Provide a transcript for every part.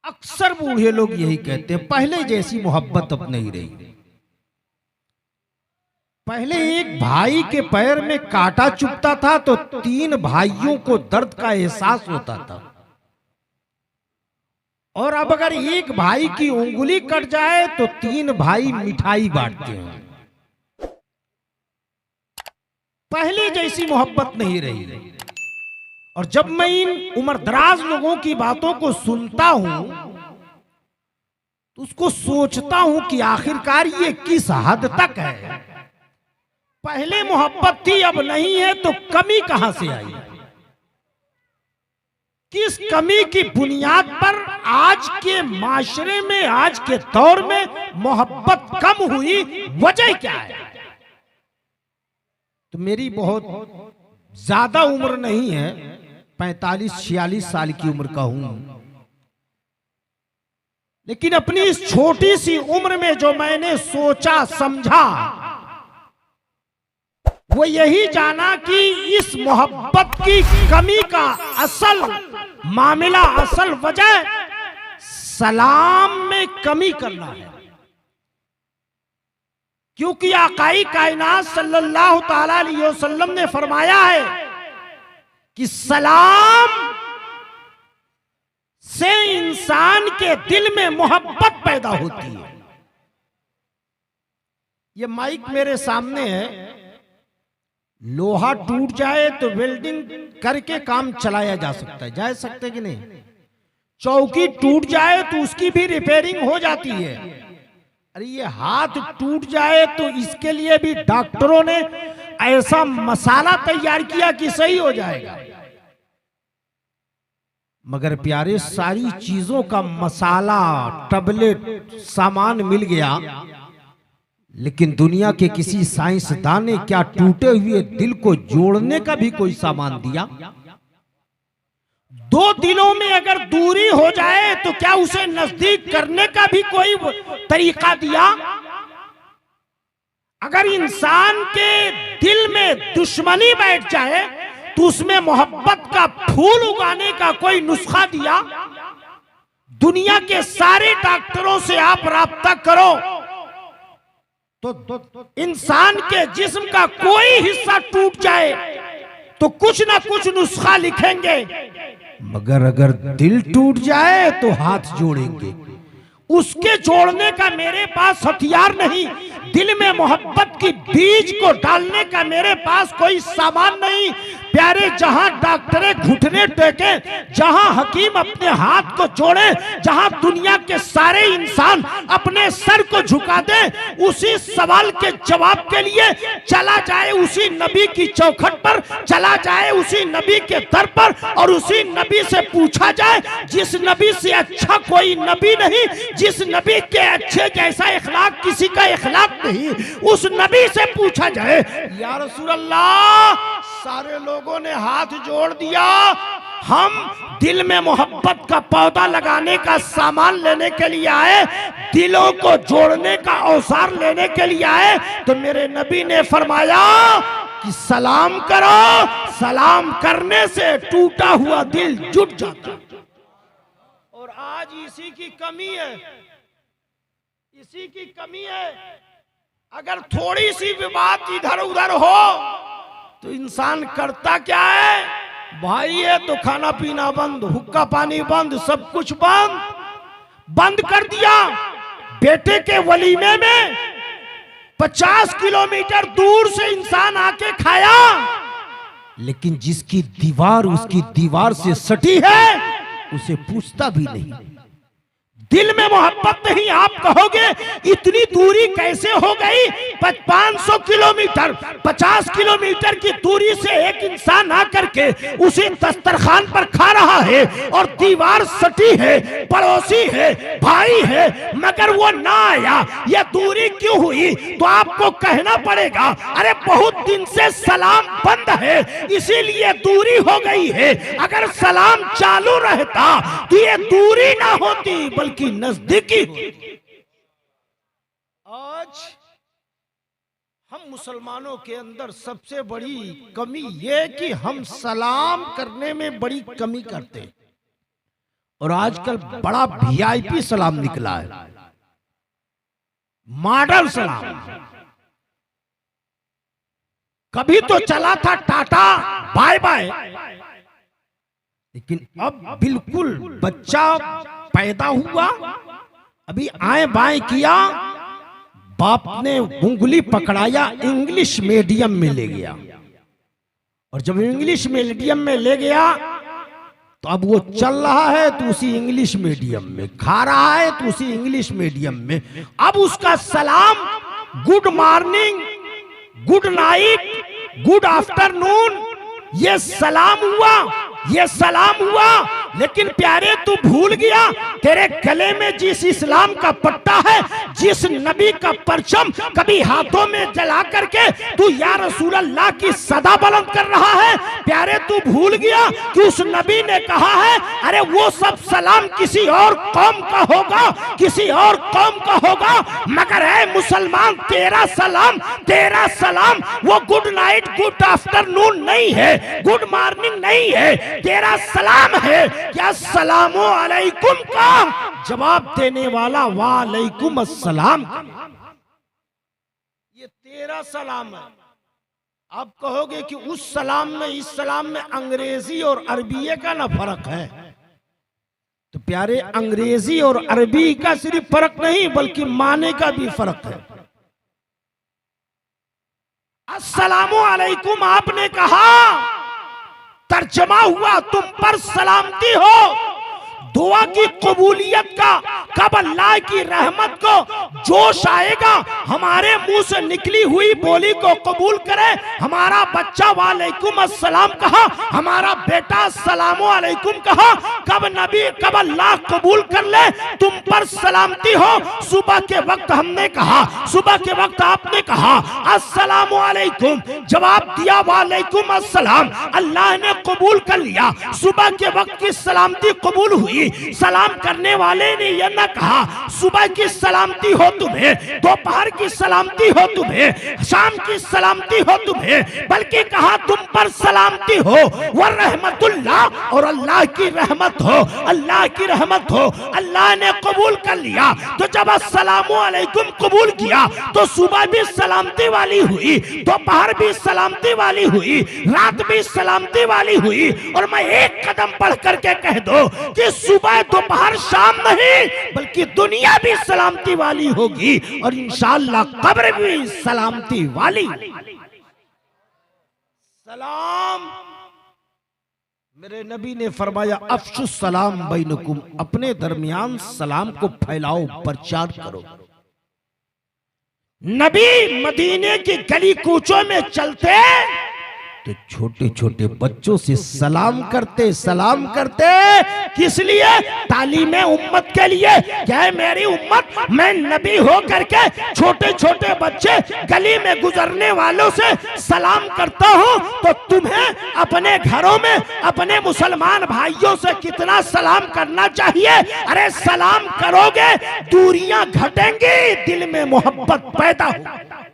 अक्सर बूढ़े लोग यही कहते हैं, पहले जैसी मोहब्बत अब नहीं रही। पहले एक भाई के पैर में कांटा चुभता था तो 3 भाइयों को दर्द का एहसास होता था, और अब अगर एक भाई की उंगली कट जाए तो 3 भाई मिठाई बांटते हैं। पहले जैसी मोहब्बत नहीं रही। और जब मैं इन उम्रदराज लोगों की बातों को सुनता हूं तो उसको सोचता हूं कि आखिरकार ये किस हद तक है। पहले मोहब्बत थी, अब नहीं है, तो कमी कहां से आई? किस कमी की बुनियाद पर आज के माशरे में, आज के दौर में मोहब्बत कम हुई? वजह क्या है? तो मेरी बहुत ज्यादा उम्र नहीं है, 45-46 साल की उम्र का हूं, लेकिन अपनी इस छोटी सी उम्र में जो मैंने सोचा समझा वो यही जाना कि इस मोहब्बत की कमी का असल मामला, असल वजह सलाम में कमी करना है। क्योंकि आकाई कायनात सल्लल्लाहु ताला अलैहि वसल्लम ने फरमाया है कि सलाम से इंसान के दिल में मोहब्बत पैदा होती है। ये माइक मेरे सामने है, लोहा टूट जाए तो वेल्डिंग करके काम चलाया जा सकता है, जा सकते है कि नहीं? चौकी टूट जाए तो उसकी भी रिपेयरिंग हो जाती है। अरे ये हाथ टूट जाए तो इसके लिए भी डॉक्टरों ने ऐसा मसाला तैयार किया कि सही हो जाएगा। मगर प्यारे, सारी चीजों का मसाला, टैबलेट, सामान मिल गया, लेकिन दुनिया के किसी साइंसदान ने क्या टूटे हुए दिल को जोड़ने का भी कोई सामान दिया? 2 दिलों में अगर दूरी हो जाए तो क्या उसे नजदीक करने का भी कोई तरीका दिया? अगर इंसान के दिल में दुश्मनी बैठ जाए तो उसमें मोहब्बत का फूल उगाने का कोई नुस्खा दिया? दुनिया के सारे डॉक्टरों से आप राब्ता करो तो इंसान के जिस्म का कोई हिस्सा टूट जाए तो कुछ ना कुछ नुस्खा लिखेंगे, मगर अगर दिल टूट जाए तो हाथ जोड़ेंगे। उसके जोड़ने का मेरे पास हथियार नहीं, दिल में मोहब्बत की बीज को डालने का मेरे पास कोई सामान नहीं। प्यारे, जहां डॉक्टरे घुटने टेके, जहां हकीम अपने हाथ को जोड़े, जहां दुनिया के सारे इंसान अपने सर को झुका दे, उसी सवाल के जवाब के लिए चला जाए उसी नबी की चौखट पर, चला जाए उसी नबी के दर पर, और उसी नबी से पूछा जाए जिस नबी से अच्छा कोई नबी नहीं, जिस नबी के अच्छे जैसा इखलाक किसी का इखलाक नहीं, उस नबी से पूछा जाए या रसूल अल्लाह। सारे लोगों ने हाथ जोड़ दिया। हम दिल में मोहब्बत का पौधा लगाने का सामान लेने के लिए आए, दिलों को जोड़ने का औजार लेने के लिए आए, तो मेरे नबी ने फरमाया कि सलाम करो, सलाम करने से टूटा हुआ दिल जुट जाता। और आज इसी की कमी है, इसी की कमी है। अगर थोड़ी सी भी बात इधर उधर हो तो इंसान करता क्या है? भाई है तो खाना पीना बंद, हुक्का पानी बंद, सब कुछ बंद कर दिया। बेटे के वलीमे में 50 किलोमीटर दूर से इंसान आके खाया, लेकिन जिसकी दीवार उसकी दीवार से सटी है उसे पूछता भी नहीं। दिल में मोहब्बत नहीं। आप कहोगे इतनी दूरी कैसे हो गई? 500 किलोमीटर, 50 किलोमीटर की दूरी से एक इंसान आकर के उसी दस्तरखान पर खा रहा है और दीवार सटी है, पड़ोसी है, भाई है, मगर वो ना आया। ये दूरी क्यों हुई? तो आपको कहना पड़ेगा अरे बहुत दिन से सलाम बंद है इसीलिए दूरी हो गई है। अगर सलाम चालू रहता तो ये दूरी ना होती बल्कि नजदीकी होती। आज हम मुसलमानों के अंदर सबसे बड़ी कमी यह कि हम सलाम करने में बड़ी कमी करते। और आजकल बड़ा वीआईपी सलाम निकला है, मॉडल सलाम। कभी तो चला था टाटा बाय बाय, लेकिन अब बिल्कुल बच्चा पैदा हुआ, अभी आए बाएं किया, बाप ने उंगली पकड़ाया, इंग्लिश मीडियम में ले गया। और जब इंग्लिश मीडियम में ले गया तो अब वो चल रहा है तो उसी इंग्लिश मीडियम में, खा रहा है तो उसी इंग्लिश मीडियम में। अब उसका सलाम good morning, good night, good afternoon, ये सलाम हुआ, ये सलाम हुआ। लेकिन प्यारे तू भूल गया, तेरे गले में जिस इस्लाम का पट्टा है, जिस नबी का परचम कभी हाथों में जला करके तू या रसूल अल्लाह की सदा बुलंद कर रहा है, प्यारे तू भूल गया कि उस नबी ने कहा है, अरे वो सब सलाम किसी और कौम का होगा, किसी और कौम का होगा, मगर है मुसलमान तेरा सलाम वो गुड नाइट, गुड आफ्टरनून नहीं है, गुड मॉर्निंग नहीं है, तेरा सलाम है। क्या सलामो अलैकुम का जवाब देने वाला वालेकुम अस्सलाम, ये तेरा सलाम है। आप कहोगे कि उस सलाम में इस सलाम में अंग्रेजी और अरबी का ना फर्क है, तो प्यारे अंग्रेजी और अरबी का सिर्फ फर्क नहीं बल्कि माने का भी फर्क है। अस्सलामु अलैकुम आपने कहा, तर्जमा हुआ तुम पर सलामती हो, दुआ की कबूलियत का, कब अल्लाह की रहमत को जोश आएगा, हमारे मुंह से निकली हुई बोली को कबूल करे। हमारा बच्चा वालेकुम अस्सलाम कहा, हमारा बेटा अस्सलामु अलैकुम कहा, कब नबी, कब अल्लाह कबूल कर ले, तुम पर सलामती हो। सुबह के वक्त हमने कहा, सुबह के वक्त आपने कहा अस्सलामु अलैकुम, जवाब दिया वालेकुम अस्सलाम, अल्लाह ने कबूल कर लिया। सुबह के वक्त की सलामती कबूल हुई। सलाम करने वाले ने यह न कहा सुबह की सलामती हो तुम्हें, दोपहर की सलामती हो तुम्हें, शाम की सलामती हो तुम्हें, बल्कि कहा तुम पर सलामती हो वह रहमतुल्लाह, और अल्लाह की रहमत हो, अल्लाह की रहमत हो। अल्लाह ने कबूल कर लिया, तो जब अस्सलामु अलैकुम कबूल किया तो सुबह भी सलामती वाली हुई, दोपहर भी सलामती वाली हुई, रात भी सलामती वाली हुई। और मैं एक कदम बढ़ करके कह दो कि सुबह दोपहर शाम नहीं बल्कि दुनिया भी सलामती वाली होगी, और इंशाअल्लाह कब्र भी सलामती वाली। सलाम, मेरे नबी ने फरमाया अफशुस सलाम बैनकुम, अपने दरमियान सलाम को फैलाओ, प्रचार करो। नबी मदीने की गली कूचों में चलते तो छोटे छोटे बच्चों से सलाम करते किस लिए? तालीम उम्मत के लिए। क्या है मेरी उम्मत, मैं नबी हो करके छोटे छोटे बच्चे गली में गुजरने वालों से सलाम करता हूँ, तो तुम्हें अपने घरों में अपने मुसलमान भाइयों से कितना सलाम करना चाहिए। अरे सलाम करोगे दूरियां घटेंगी, दिल में मोहब्बत पैदा होगी,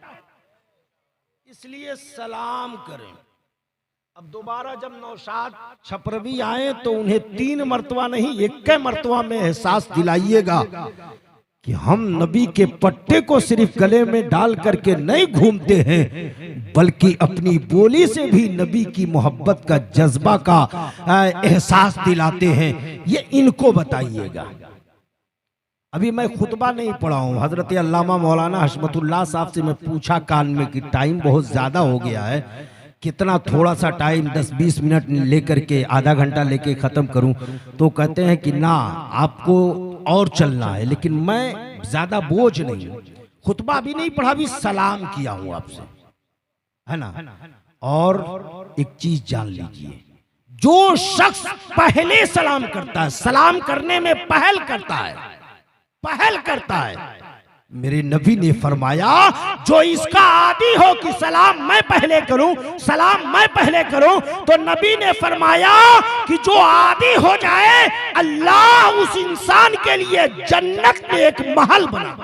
इसलिए सलाम करें। अब दोबारा जब नौशाद छपरवी आए तो उन्हें 3 मरतबा नहीं 1 मरतबा में एहसास दिलाइएगा कि हम नबी के पट्टे को सिर्फ गले में डाल करके नहीं घूमते हैं, बल्कि अपनी बोली से भी नबी की मोहब्बत का जज्बा का एहसास दिलाते हैं। ये इनको बताइएगा। अभी मैं खुतबा नहीं पढ़ा हूँ, हजरत अल्लामा मौलाना हशमतुल्लाह साहब से मैं पूछा कान में कि टाइम बहुत ज्यादा हो गया है, कितना थोड़ा सा टाइम 10-20 मिनट लेकर के आधा घंटा लेके खत्म करूं, तो कहते हैं कि ना आपको और चलना है, लेकिन मैं ज्यादा बोझ नहीं हूं, खुतबा भी नहीं पढ़ा, भी सलाम किया हूं आपसे, है ना। और एक चीज जान लीजिए, जो शख्स पहले सलाम करता है, सलाम करने में पहल करता है, मेरे नबी ने फरमाया जो इसका आदी हो कि सलाम मैं पहले करूं, सलाम मैं पहले करूं, तो नबी ने फरमाया कि जो आदी हो जाए अल्लाह उस इंसान के लिए जन्नत में एक महल बना।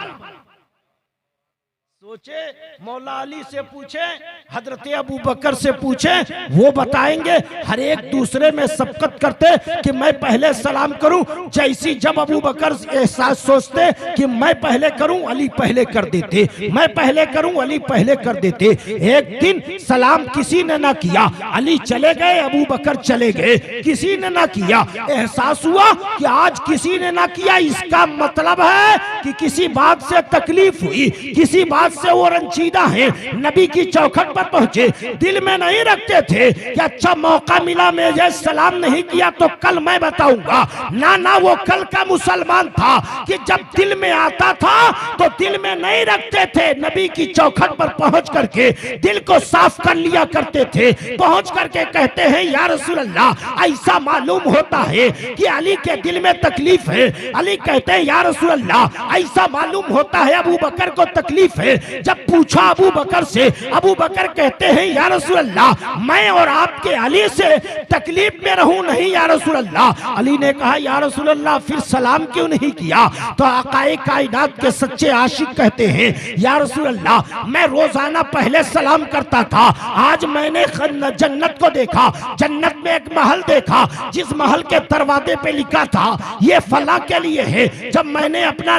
सोचे, मौला अली से पूछे, हजरत अबू बकर से पूछे, वो बताएंगे। हर एक दूसरे में सबकत करते कि मैं पहले सलाम करूं। जैसी जब अबू बकर एहसास सोचते कि मैं पहले करूं, अली पहले कर देते, मैं पहले करूं, अली पहले कर देते। एक दिन सलाम किसी ने ना किया, अली चले गए, अबू बकर चले गए, किसी ने ना किया। एहसास हुआ कि आज किसी ने ना किया, इसका मतलब है कि किसी बात से तकलीफ हुई, किसी बात से वो रंजीदा है। नबी की चौखट पर पहुंचे, दिल में नहीं रखते थे कि अच्छा मौका मिला, मुझे सलाम नहीं किया तो कल मैं बताऊंगा। ना ना, वो कल का मुसलमान था कि जब दिल में आता था तो दिल में नहीं रखते थे। नबी की चौखट पर पहुंच करके दिल को साफ कर लिया करते थे। पहुंच करके कहते हैं, या रसूल अल्लाह, ऐसा मालूम होता है कि अली के दिल में तकलीफ है। अली कहते हैं, या रसूल अल्लाह, ऐसा मालूम होता है अबू बकर को तकलीफ है। जब पूछा अबू बकर से, अबू बकर कहते हैं, या रसूल अल्लाह, मैं और आपके अली से तकलीफ में रहूं नहीं या रसूल अल्लाह। अली ने कहा, या रसूल अल्लाह, फिर सलाम क्यों नहीं किया? तो आकाए कायनात के सच्चे आशिक कहते हैं, या रसूल अल्लाह, मैं रोजाना पहले सलाम करता था, आज मैंने जन्नत को देखा, जन्नत में एक महल देखा, जिस महल के दरवाजे पे लिखा था ये फला के लिए है। जब मैंने अपना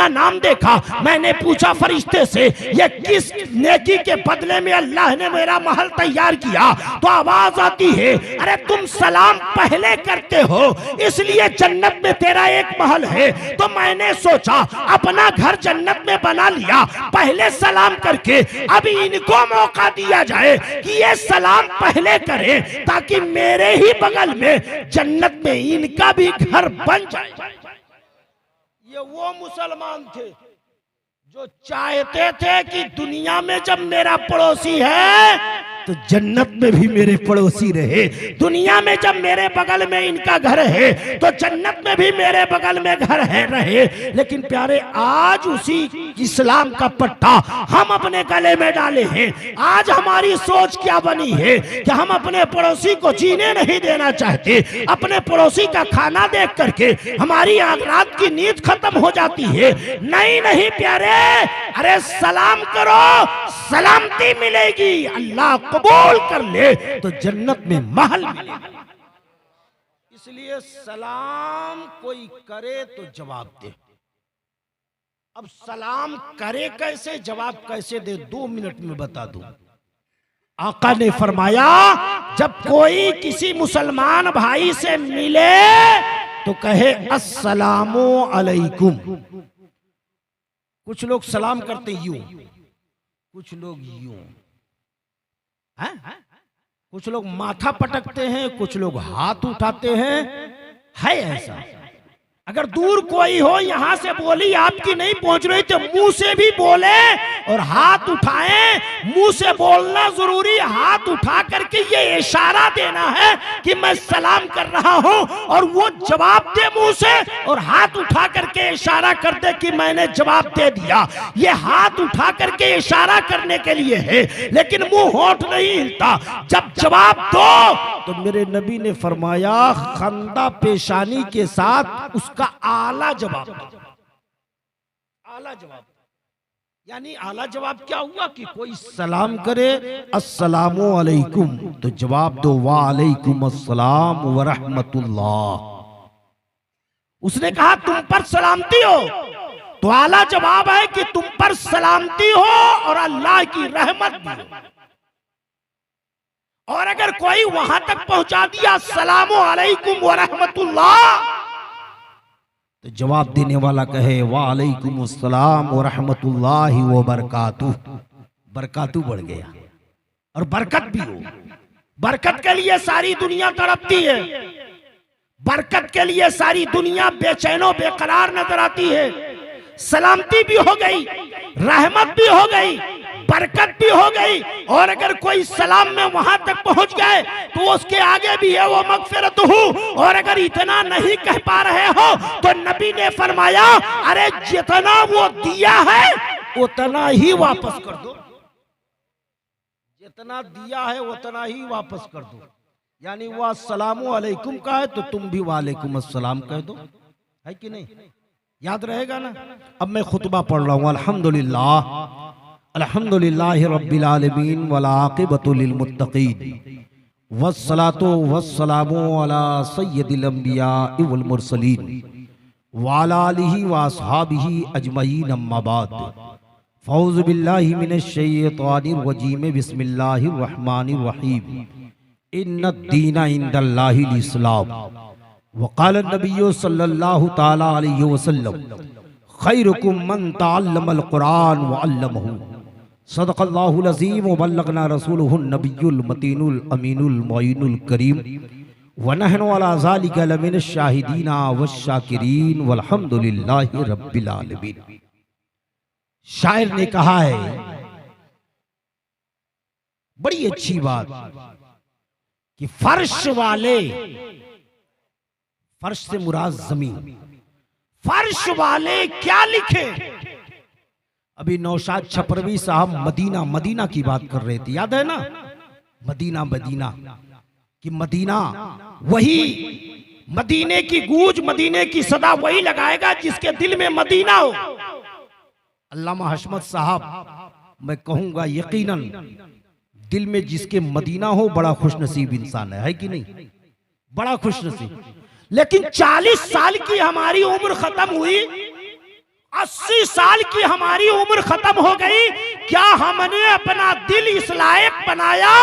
नाम देखा, मैंने पूछा फरिश्ते से, ये किस नेकी के बदले में अल्लाह ने मेरा महल तैयार किया? तो आवाज आती है, अरे तुम सलाम पहले करते हो, इसलिए जन्नत में तेरा एक महल है। तो मैंने सोचा अपना घर जन्नत में बना लिया, पहले सलाम करके अब इनको मौका दिया जाए कि ये सलाम पहले करें, ताकि मेरे ही बगल में जन्नत में इनका भी घर बन जाए। ये वो मुसलमान थे जो चाहते थे कि दुनिया में जब मेरा पड़ोसी है तो जन्नत में भी मेरे पड़ोसी रहे, दुनिया में जब मेरे बगल में इनका घर है तो जन्नत में भी मेरे बगल में घर है रहे। लेकिन प्यारे, आज उसी इस्लाम का पट्टा हम अपने गले में डाले हैं। आज हमारी सोच क्या बनी है कि हम अपने पड़ोसी को जीने नहीं देना चाहते। अपने पड़ोसी का खाना देख करके हमारी आज रात की नींद खत्म हो जाती है। नहीं नहीं प्यारे, अरे सलाम करो, सलामती मिलेगी, अल्लाह कबूल कर ले तो जन्नत में महल मिलेगा। इसलिए सलाम कोई करे तो जवाब दे। अब सलाम करे कैसे, जवाब कैसे दे, 2 मिनट में बता दूं। आका ने फरमाया, जब कोई किसी मुसलमान भाई से मिले तो कहे अस्सलामु अलैकुम। कुछ लोग सलाम करते यूं, कुछ लोग यूं, कुछ लोग माथा पटकते हैं, कुछ लोग हाथ उठाते हैं। है ऐसा? अगर दूर कोई हो, यहां से बोली आपकी नहीं पहुंच रही तो मुंह से भी बोले और हाथ उठाएं। मुंह से बोलना जरूरी, हाथ उठा करके ये इशारा देना है कि मैं सलाम कर रहा हूं, और वो जवाब दे मुंह से, और हाथ उठा करके इशारा कर दे कि मैंने जवाब दे दिया। ये हाथ उठा करके इशारा करने के लिए है, लेकिन मुंह होठ नहीं हिलता। जब जवाब दो तो मेरे नबी ने फरमाया, खंदा पेशानी के साथ उसका आला जवाब दो। आला जवाब यानी आला जवाब क्या हुआ कि कोई सलाम करे अस्सलामु अलैकुम तो जवाब दो वालेकुम अस्सलाम व रहमतुल्लाह। उसने कहा तुम पर सलामती हो, तो आला जवाब है कि तुम पर सलामती हो और अल्लाह की रहमत भी हो। और अगर कोई वहां तक पहुंचा दिया अस्सलामु अलैकुम व रहमतुल्लाह, तो जवाब देने वाला कहे वालेकुम अस्सलाम व रहमतुल्लाहि व बरकातुह। बरकातु बढ़ गया और बरकत भी हो। बरकत के लिए सारी दुनिया तड़पती है, बरकत के लिए सारी दुनिया बेचैनो बेकरार नजर आती है। सलामती भी हो गई, रहमत भी हो गई, बरकत भी हो गई, और अगर कोई सलाम में वहां तक पहुंच गए तो उसके आगे भी है वो मगफिरत हो। और अगर इतना नहीं कह पा रहे हो तो नबी ने फरमाया, अरे जितना वो दिया है उतना ही वापस कर दो, जितना दिया है उतना ही वापस कर दो। यानी वो अस्सलामु अलैकुम का है तो तुम भी वालेकुम अस्सलाम कह दो, है कि नहीं? याद रहेगा ना। अब मैं खुतबा पढ़ रहा हूँ। अल्हम्दुलिल्लाह अल्हम्दुलिल्लाहि रब्बिल आलमीन वल आक़िबतु लिल मुत्तक़ीन वस्सलातु वस्सलामु अला सय्यिदिल अंबिया वल मुरसलीन व अला आलिहि व अस्हाबिहि अजमईन अम्मा बाद। फ़ौज़ु बिल्लाहि मिनश शैतानिर रजीम बिस्मिल्लाहिर रहमानिर रहीम। इन्नद-दीन इंदल्लाहिल इस्लाम व क़ाल नबिय्यु सल्लल्लाहु तआला अलैहि वसल्लम खैरुकुम मन तअल्लमल कुरान व अल्लमहु। सदक़ल्लाहुल अज़ीम व बल्लगना रसूलुहुन नबियुल मतीनुल अमीनुल मुईनुल करीम व नहनु अला ज़ालिका लमिनश शाहिदीन वश्शाकिरीन वल्हम्दुलिल्लाहि रब्बिल आलमीन। शायर ने कहा है बड़ी अच्छी बात कि फर्श वाले, फर्श से मुराद जमीन, फर्श वाले क्या लिखे। अभी नौशाद छपरवी साहब मदीना मदीना की बात कर रहे थे, याद है ना। मदीना मदीना कि मदीना वही, मदीने की गूंज, मदीने की सदा वही लगाएगा जिसके दिल में मदीना हो। अल्लामा हशमत साहब, मैं कहूंगा यकीनन दिल में जिसके मदीना हो बड़ा खुशनसीब इंसान है कि नहीं, बड़ा खुशनसीब। लेकिन 40 साल की हमारी उम्र खत्म हुई, 80 साल की हमारी उम्र खत्म हो गई, क्या हमने अपना दिल इस लायक बनाया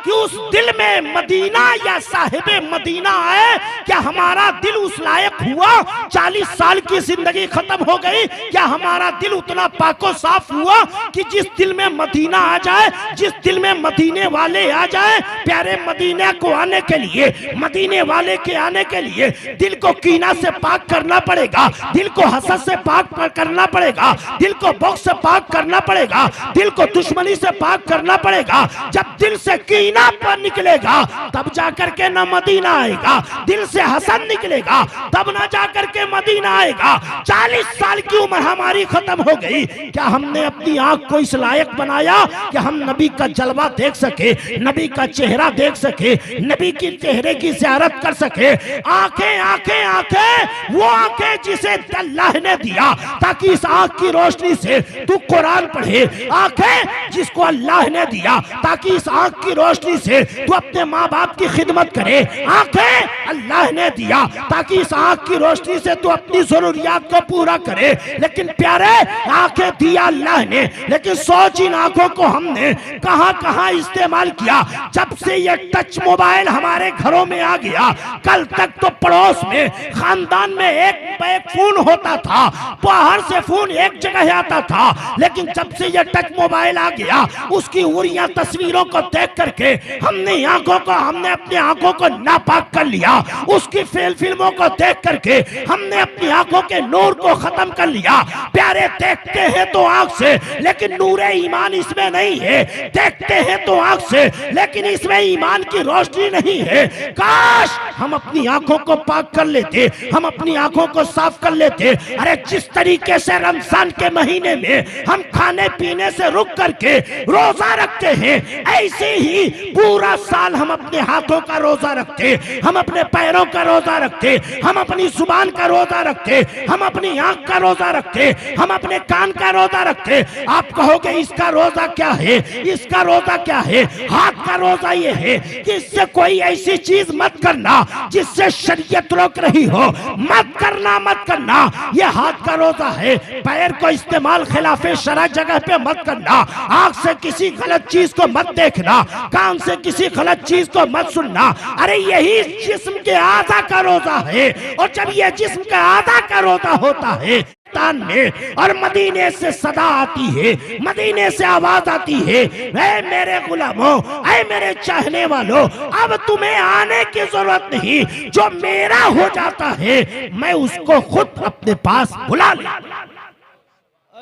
कि उस दिल में मदीना या साहिबे मदीना आए? क्या हमारा दिल उस लायक हुआ? 40 साल की जिंदगी खत्म हो गई, क्या हमारा दिल उतना पाको साफ हुआ कि जिस दिल में मदीना आ जाए, जिस दिल में मदीने वाले आ जाए? प्यारे मदीने को आने के लिए, मदीने वाले के आने के लिए दिल को कीना से पाक करना पड़ेगा, दिल को हसद से पाक करना पड़ेगा, दिल को बग़्ज़ से पाक करना पड़ेगा, दिल को दुश्मनी से पाक करना पड़ेगा। जब दिल से कीना पर निकलेगा तब जाकर के न मदीना आएगा, दिल से हसद निकलेगा तब न जाकर के मदीना आएगा। 40 साल की उम्र हमारी खत्म हो गई, क्या हमने अपनी आंख को इस लायक बनाया कि हम नबी का जलवा देख सके, नबी का चेहरा देख सके, नबी की चेहरे की ज़ियारत कर सके? आंखें आंखें आंखें, वो आंखें जिसे अल्लाह ने दिया ताकि इस आंख की रोशनी से तू कुरान पढ़े, आंखें जिसको अल्लाह ने दिया ताकि इस आंख की रोशनी से तू अपने माँ बाप की खिदमत करे, आंखें अल्लाह ने दिया ताकि इस आंख की रोशनी से तू अपनी जरूरियात को पूरा करे। लेकिन प्यारे, आंखें दिया अल्लाह ने, लेकिन सोच इन आंखों को हमने कहां कहां इस्तेमाल किया। जब से ये टच मोबाइल हमारे घरों में आ गया, कल तक तो पड़ोस में, खानदान में एक फोन होता था, बाहर से फोन एक जगह आता था, लेकिन जब से ये टच मोबाइल आ गया, उसकी उड़िया तस्वीरों को देख करके हमने अपनी आंखों को नापाक कर लिया, उसकी फिल्मों को देख करके हमने अपनी आंखों के नूर को खत्म कर लिया। प्यारे, देखते हैं तो आंख से, लेकिन नूरे ईमान इसमें नहीं है। देखते हैं तो आंख से, लेकिन इसमें ईमान की रोशनी नहीं है। काश हम अपनी आंखों को पाक कर लेते, हम अपनी आंखों को साफ कर लेते। अरे जिस तरीके से रमजान के महीने में हम खाने पीने से रुक करके रोजा रखते हैं, ऐसे ही पूरा साल हम अपने हाथों का रोजा रखते, हम अपने पैरों का रोजा रखते, हम अपनी जुबान का रोजा रखते, हम अपनी आंख का रोजा रखते, हम अपने कान का रोजा रखते। आप कहोगे इसका रोजा क्या है, इसका रोजा क्या है? हाथ का रोजा ये है कि इससे कोई ऐसी चीज मत करना जिससे शरीयत रोक रही हो, मत करना मत करना, ये हाथ का रोजा है। पैर को इस्तेमाल खिलाफे शरअ जगह पे मत करना, आंख से किसी गलत चीज को मत देखना, कान से किसी गलत चीज को मत सुनना। अरे यही जिस्म के आधा का रोजा है, और जब ये जिस्म का आधा का रोजा होता है में, और मदीने से सदा आती है, मदीने से आवाज आती है, ऐ मेरे गुलामों, ऐ मेरे चाहने वालों, अब तुम्हें आने की जरूरत नहीं, जो मेरा हो जाता है मैं उसको खुद अपने पास बुला लेता।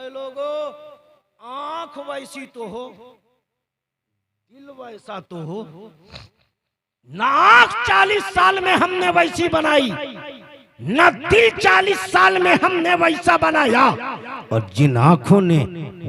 लोगों, आंख वैसी तो हो, दिल वैसा तो हो। नाक 40 साल में हमने वैसी बनाई, न दिल 40 साल में हमने वैसा बनाया, और जिन आंखों ने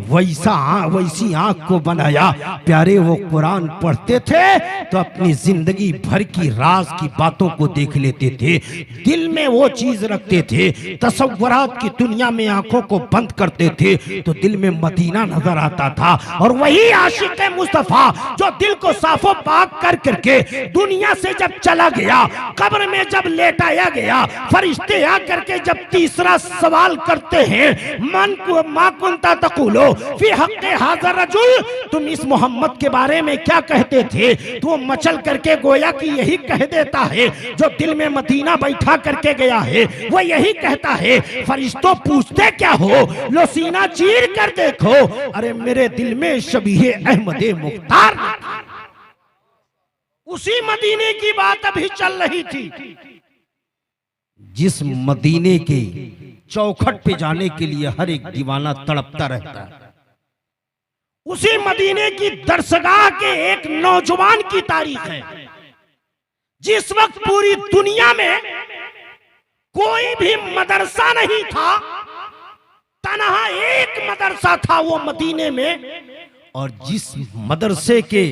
वैसी आंख को बनाया। प्यारे वो कुरान पढ़ते थे तो अपनी जिंदगी भर की राज की बातों को देख लेते थे, दिल में वो चीज रखते थे। तसव्वुरात की दुनिया में आंखों को बंद करते थे तो दिल में मदीना नजर आता था। और वही आशिक मुस्तफा जो दिल को साफो पाक कर करके दुनिया से जब चला गया, कब्र में जब लेटाया गया, फरिश्ते आ करके जब तीसरा सवाल करते हैं, मन को मा कुंता तकुलो फी हक़्क़ि हाज़ा रजुल, तुम इस मोहम्मद के बारे में क्या कहते थे? तो मचल करके गोया कि यही कह देता है जो दिल में मदीना बैठा करके गया है, वो यही कहता है। फरिश्तों पूछते क्या हो? लो सीना चीर कर देखो, अरे मेरे दिल में शबीहे अहमद मुख्तार। उसी मदीने की बात अभी चल रही थी जिस मदीने के चौखट पे जाने के लिए हर एक दीवाना तड़पता रहता है। उसी मदीने की दरसगाह के एक नौजवान की तारीख है। जिस वक्त पूरी दुनिया में कोई भी मदरसा नहीं था, तनहा एक मदरसा था वो मदीने में, और जिस मदरसे के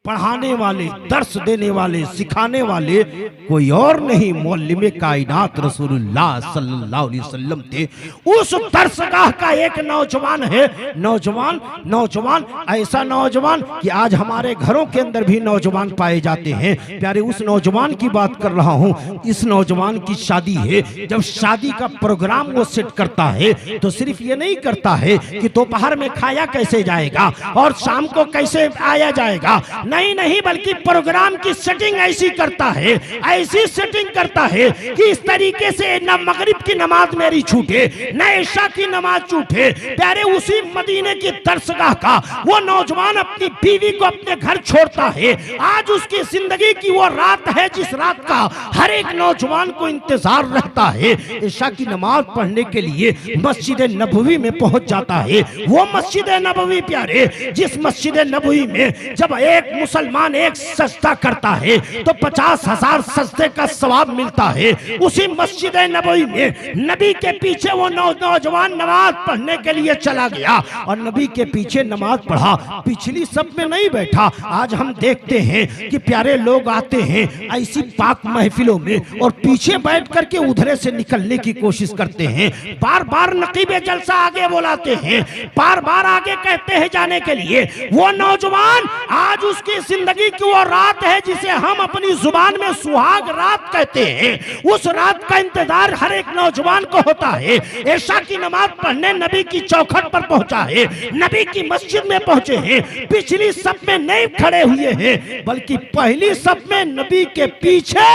पढ़ाने वाले, दर्स देने वाले, सिखाने वाले कोई और नहीं, मौल्लिम कायनात रसूलुल्लाह सल्लल्लाहु अलैहि वसल्लम थे। उस दरसगाह का एक नौजवान है, नौजवान ऐसा नौजवान कि आज हमारे घरों के अंदर भी नौजवान पाए जाते हैं। प्यारे उस नौजवान की बात कर रहा हूँ। इस नौजवान की शादी है। जब शादी का प्रोग्राम वो सेट करता है तो सिर्फ ये नहीं करता है कि दोपहर में खाया कैसे जाएगा और शाम को कैसे आया जाएगा, नहीं, बल्कि प्रोग्राम की सेटिंग ऐसी करता है, ऐसी सेटिंग करता है कि इस तरीके से न मगरिब की नमाज मेरी छूटे, न इशा की नमाज छूटे। प्यारे उसी मदीने की दरसगाह का वो नौजवान अपनी बीवी को अपने घर छोड़ता है। आज उसकी जिंदगी की वो रात है जिस रात का हर एक नौजवान को इंतजार रहता है। इशा की नमाज पढ़ने के लिए मस्जिद नबवी में पहुंच जाता है। वो मस्जिद नबवी प्यारे, जिस मस्जिद नबवी में जब एक मुसलमान एक सजदा करता है तो 50,000 सजदे का सवाब मिलता है। उसी मस्जिद नबवी में नबी के पीछे वो नौजवान नमाज पढ़ने के लिए चला गया और नबी के पीछे नमाज पढ़ा। पिछली सब में नहीं बैठा। आज हम देखते हैं कि प्यारे लोग आते हैं ऐसी पाक महफिलों में और पीछे बैठ करके उधरे से निकलने की कोशिश करते हैं। बार बार नकीबे जलसा आगे बुलाते हैं, बार बार आगे कहते हैं जाने के लिए। वो नौजवान आज उसकी जिंदगी की वो रात है जिसे हम अपनी जुबान में सुहाग रात कहते हैं। उस रात का इंतजार हर एक नौजवान को होता है। इशा की नमाज पढ़ने नबी की चौखट पर पहुंचा है, नबी की मस्जिद में पहुंचे हैं। पिछली सब में नहीं खड़े हुए हैं बल्कि पहली सब में नबी के पीछे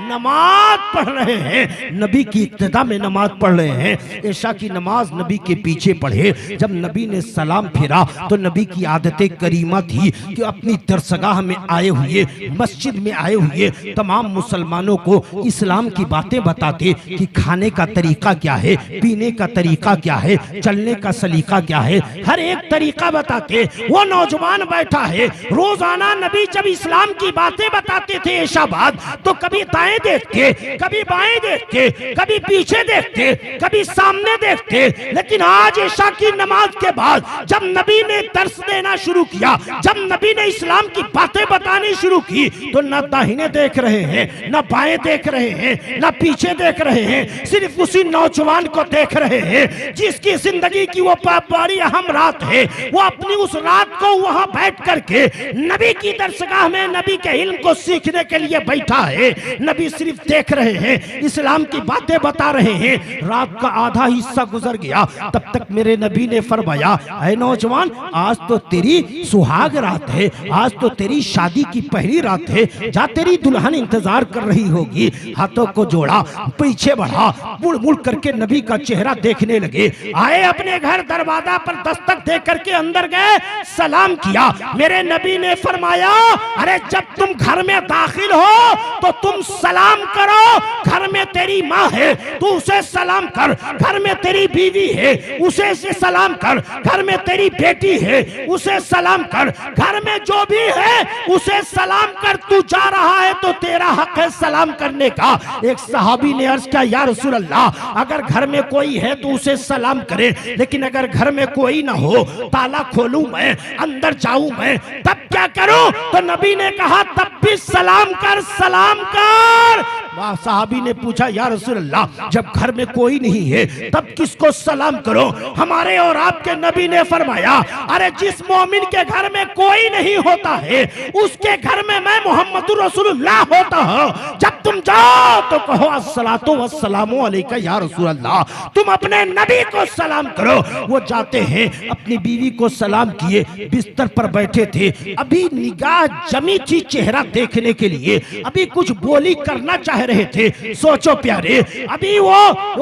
नमाज पढ़ रहे हैं, नबी की इब्तिदा में नमाज पढ़ रहे हैं। इशा की नमाज नबी के पीछे पढ़े। जब नबी ने सलाम फेरा तो नबी की आदत करीमा थी कि अपनी दरसगाह में आए हुए, मस्जिद में आए हुए तमाम मुसलमानों को इस्लाम की बातें बताते कि खाने का तरीका क्या है, पीने का तरीका क्या है, चलने का सलीका क्या है, हर एक तरीका बताते। वो नौजवान बैठा है। रोजाना नबी जब इस्लाम की बातें बताते थे ऐशाबाद, तो कभी दाएं देखते, कभी बाएं देखते, कभी पीछे देखते, कभी सामने देखते। लेकिन आज इशा की नमाज के बाद जब नबी ने दर्स देना शुरू किया, जब नबी ने इस्लाम की बातें बतानी शुरू की, तो न दाहिने देख रहे हैं, न बाएं देख रहे हैं, न पीछे देख रहे हैं, सिर्फ उसी नौजवान को देख रहे हैं जिसकी जिंदगी की वो बड़ी अहम रात है। वो अपनी उस रात को वहां बैठ करके नबी की दरसगाह में नबी के इल्म को सीखने के लिए बैठा है। नबी सिर्फ देख रहे हैं, इस्लाम की बातें बता रहे हैं। रात का आधा हिस्सा गुजर गया, तब तक मेरे नबी ने फरमाया, ऐ नौजवान, आज तो तेरी सुहाग रात है, आज तो तेरी शादी की पहली रात है, जा तेरी दुल्हन इंतजार कर रही होगी। हाथों को जोड़ा, पीछे बढ़ा, मुड़ मुड़ करके नबी का चेहरा देखने लगे। आए अपने घर, दरवाजा पर दस्तक दे करके अंदर गए, सलाम किया। मेरे नबी ने फरमाया, अरे जब तुम घर में दाखिल हो तो तुम सलाम करो। घर में तेरी माँ है तो उसे सलाम कर, घर में तेरी बीवी है उसे सलाम कर, घर में तेरी बेटी है उसे सलाम कर, घर में जो भी नहीं है उसे सलाम कर, तू जा रहा है तो तेरा हक है सलाम करने का। एक सहाबी ने अर्ज किया, या रसूल अल्लाह, अगर घर में कोई है तो उसे सलाम करे, लेकिन अगर घर में कोई ना हो, ताला खोलूं मैं, अंदर जाऊं मैं, तब क्या करूं? तो नबी ने कहा तब भी सलाम कर, सलाम कर। वह सहाबी ने पूछा, या रसूल अल्लाह, जब घर में कोई नहीं है तब किसको सलाम करो? हमारे और आपके नबी ने फरमाया, अरे जिस मोमिन के घर में कोई नहीं होता है उसके घर में मैं मोहम्मदुर रसूलुल्लाह होता हूं। जब तुम जाओ तो कहो अस्सलातु वस्सलामु अलैका या रसूल अल्लाह, तुम अपने नबी को सलाम करो। वो जाते हैं, अपनी बीवी को सलाम किए, बिस्तर पर बैठे थे, अभी निगाह जमी थी चेहरा देखने के लिए, अभी कुछ बोली करना चाह रहे थे। सोचो प्यारे, अभी वो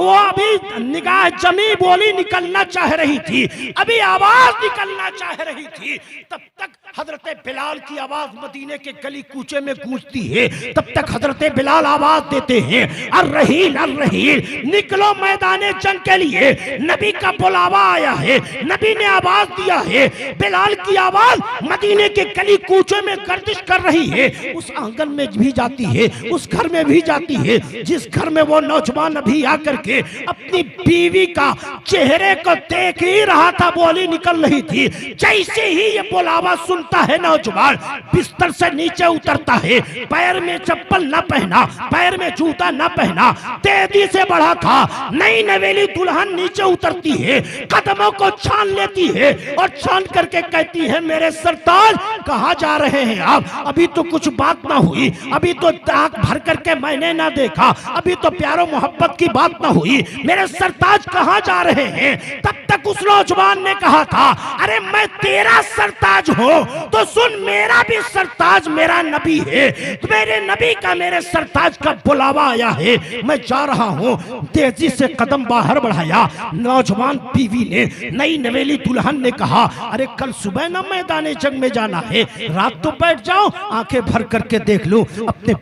अभी निगाह जमी, बोली निकलना चाह रही थी, अभी आवाज निकलना चाह रही थी, तब तक हजरत बिलाल की आवाज मदीने के गली कूचे में गूंजती है। तब तक हजरत बिलाल आवाज देते हैं, अर्रहील अर्रहील, निकलो मैदाने जंग के लिए, नबी का बुलावा आया है। नबी ने आवाज दिया है। बिलाल की आवाज मदीने के गली कूचे में गर्दिश कर रही है, उस आंगन में भी जाती है, उस घर में भी जाती है जिस घर में वो नौजवान अभी आकर के अपनी बीवी का चेहरे को देख ही रहा था, बोली निकल रही थी। जैसे ही ये बुलावा सुनता है नौजवान बिस्तर से नीचे उतरता है, पैर में चप्पल न पहना, पैर में जूता न पहना, तेजी से बढ़ा था। नई नवेली दुल्हन नीचे उतरती है, कदमों को छान लेती है और छान करके कहती है, मेरे सरताज कहाँ जा रहे हैं आप? अभी तो कुछ बात ना हुई, अभी तो आंख भर करके मैंने ना देखा, अभी तो प्यारो मोहब्बत की बात ना हुई, मेरे सरताज कहाँ जा रहे हैं? तब तक उस नौजवान ने कहा था, अरे मैं तेरा सरताज हूँ तो सुन, मेरा भी सरताज मेरा नबी है, मेरे नबी का मेरे सरताज का बुलावा आया है, मैं जा रहा हूँ। तेजी से कदम बाहर बढ़ाया। नौजवान बीवी ने, नई नवेली दुल्हन ने कहा, अरे कल सुबह ना मैदाने जंग में जाना है, रात तो बैठ जाओ, आंखें भर करके देख लो, अपने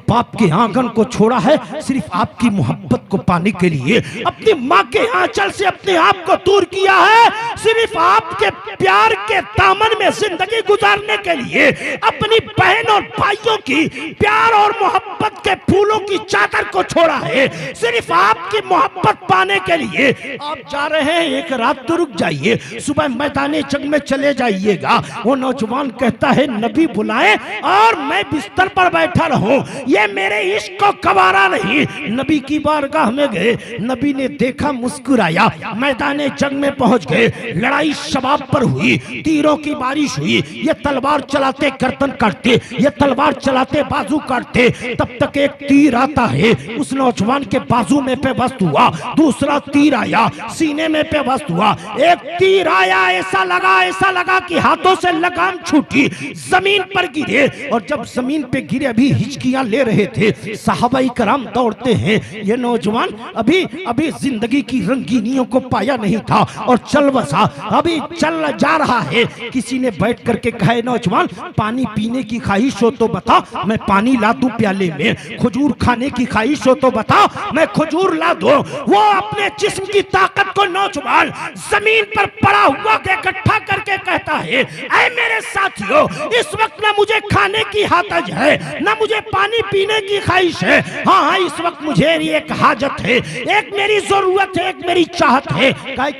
बाप के आंगन को छोड़ा है सिर्फ आपकी मोहब्बत को पाने के लिए, अपनी माँ के आंचल से अपने आप को दूर किया है सिर्फ आपके प्यार के दामन में जिंदगी गुजारने के लिए, अपनी बहन और भाइयों की प्यार और मोहब्बत के फूलों की चादर को छोड़ा है सिर्फ आपकी मोहब्बत पाने के लिए। आप जा रहे हैं, एक रात तो रुक जाइए, सुबह मैदाने जंग में चले जाइएगा। वो नौजवान कहता है, नबी बुलाए और मैं बिस्तर पर बैठा रहूं, ये मेरे इश्क को गवारा नहीं। नबी की बारगाह में गए, नबी ने देखा, मुस्कुराया, मैदाने जंग में पहुंच गए। लड़ाई शबाब पर हुई, तीरों की बारिश हुई, ये तलवार चलाते गर्दन काटते, ये तलवार चलाते बाजू काटते। तब तक एक तीर आता है, उस नौजवान के बाजू में पेवस्त हुआ, दूसरा तीर आया, सीने में पेवस्त हुआ, एक तीर आया, ऐसा लगा कि हाथों से लगाम छूटी, जमीन पर गिरे। और जब जमीन पे गिरे, अभी हिचकियां ले रहे थे, सहाबाई कराम दौड़ते हैं, ये नौजवान अभी जिंदगी की रंगीनियों को पाया नहीं था और चल बसा, अभी चल जा रहा है। किसी ने बैठ करके कहा, नौजवान पानी पीने की ख्वाहिश हो तो बता, मैं पानी ला दूं प्याले में, खजूर खाने की ख्वाहिश हो तो बता, मैं खजूर ला दूं। वो अपने जिस्म की ताकत को नौजवान जमीन पर पड़ा हुआ इकट्ठा करके कहता है, ऐ मेरे साथियों, इस वक्त ना मुझे खाने की हाजत है, ना मुझे पानी पीने की ख्वाहिश है, हाँ इस वक्त मुझे एक हाजत है, एक मेरी जरूरत है, एक मेरी चाहत है।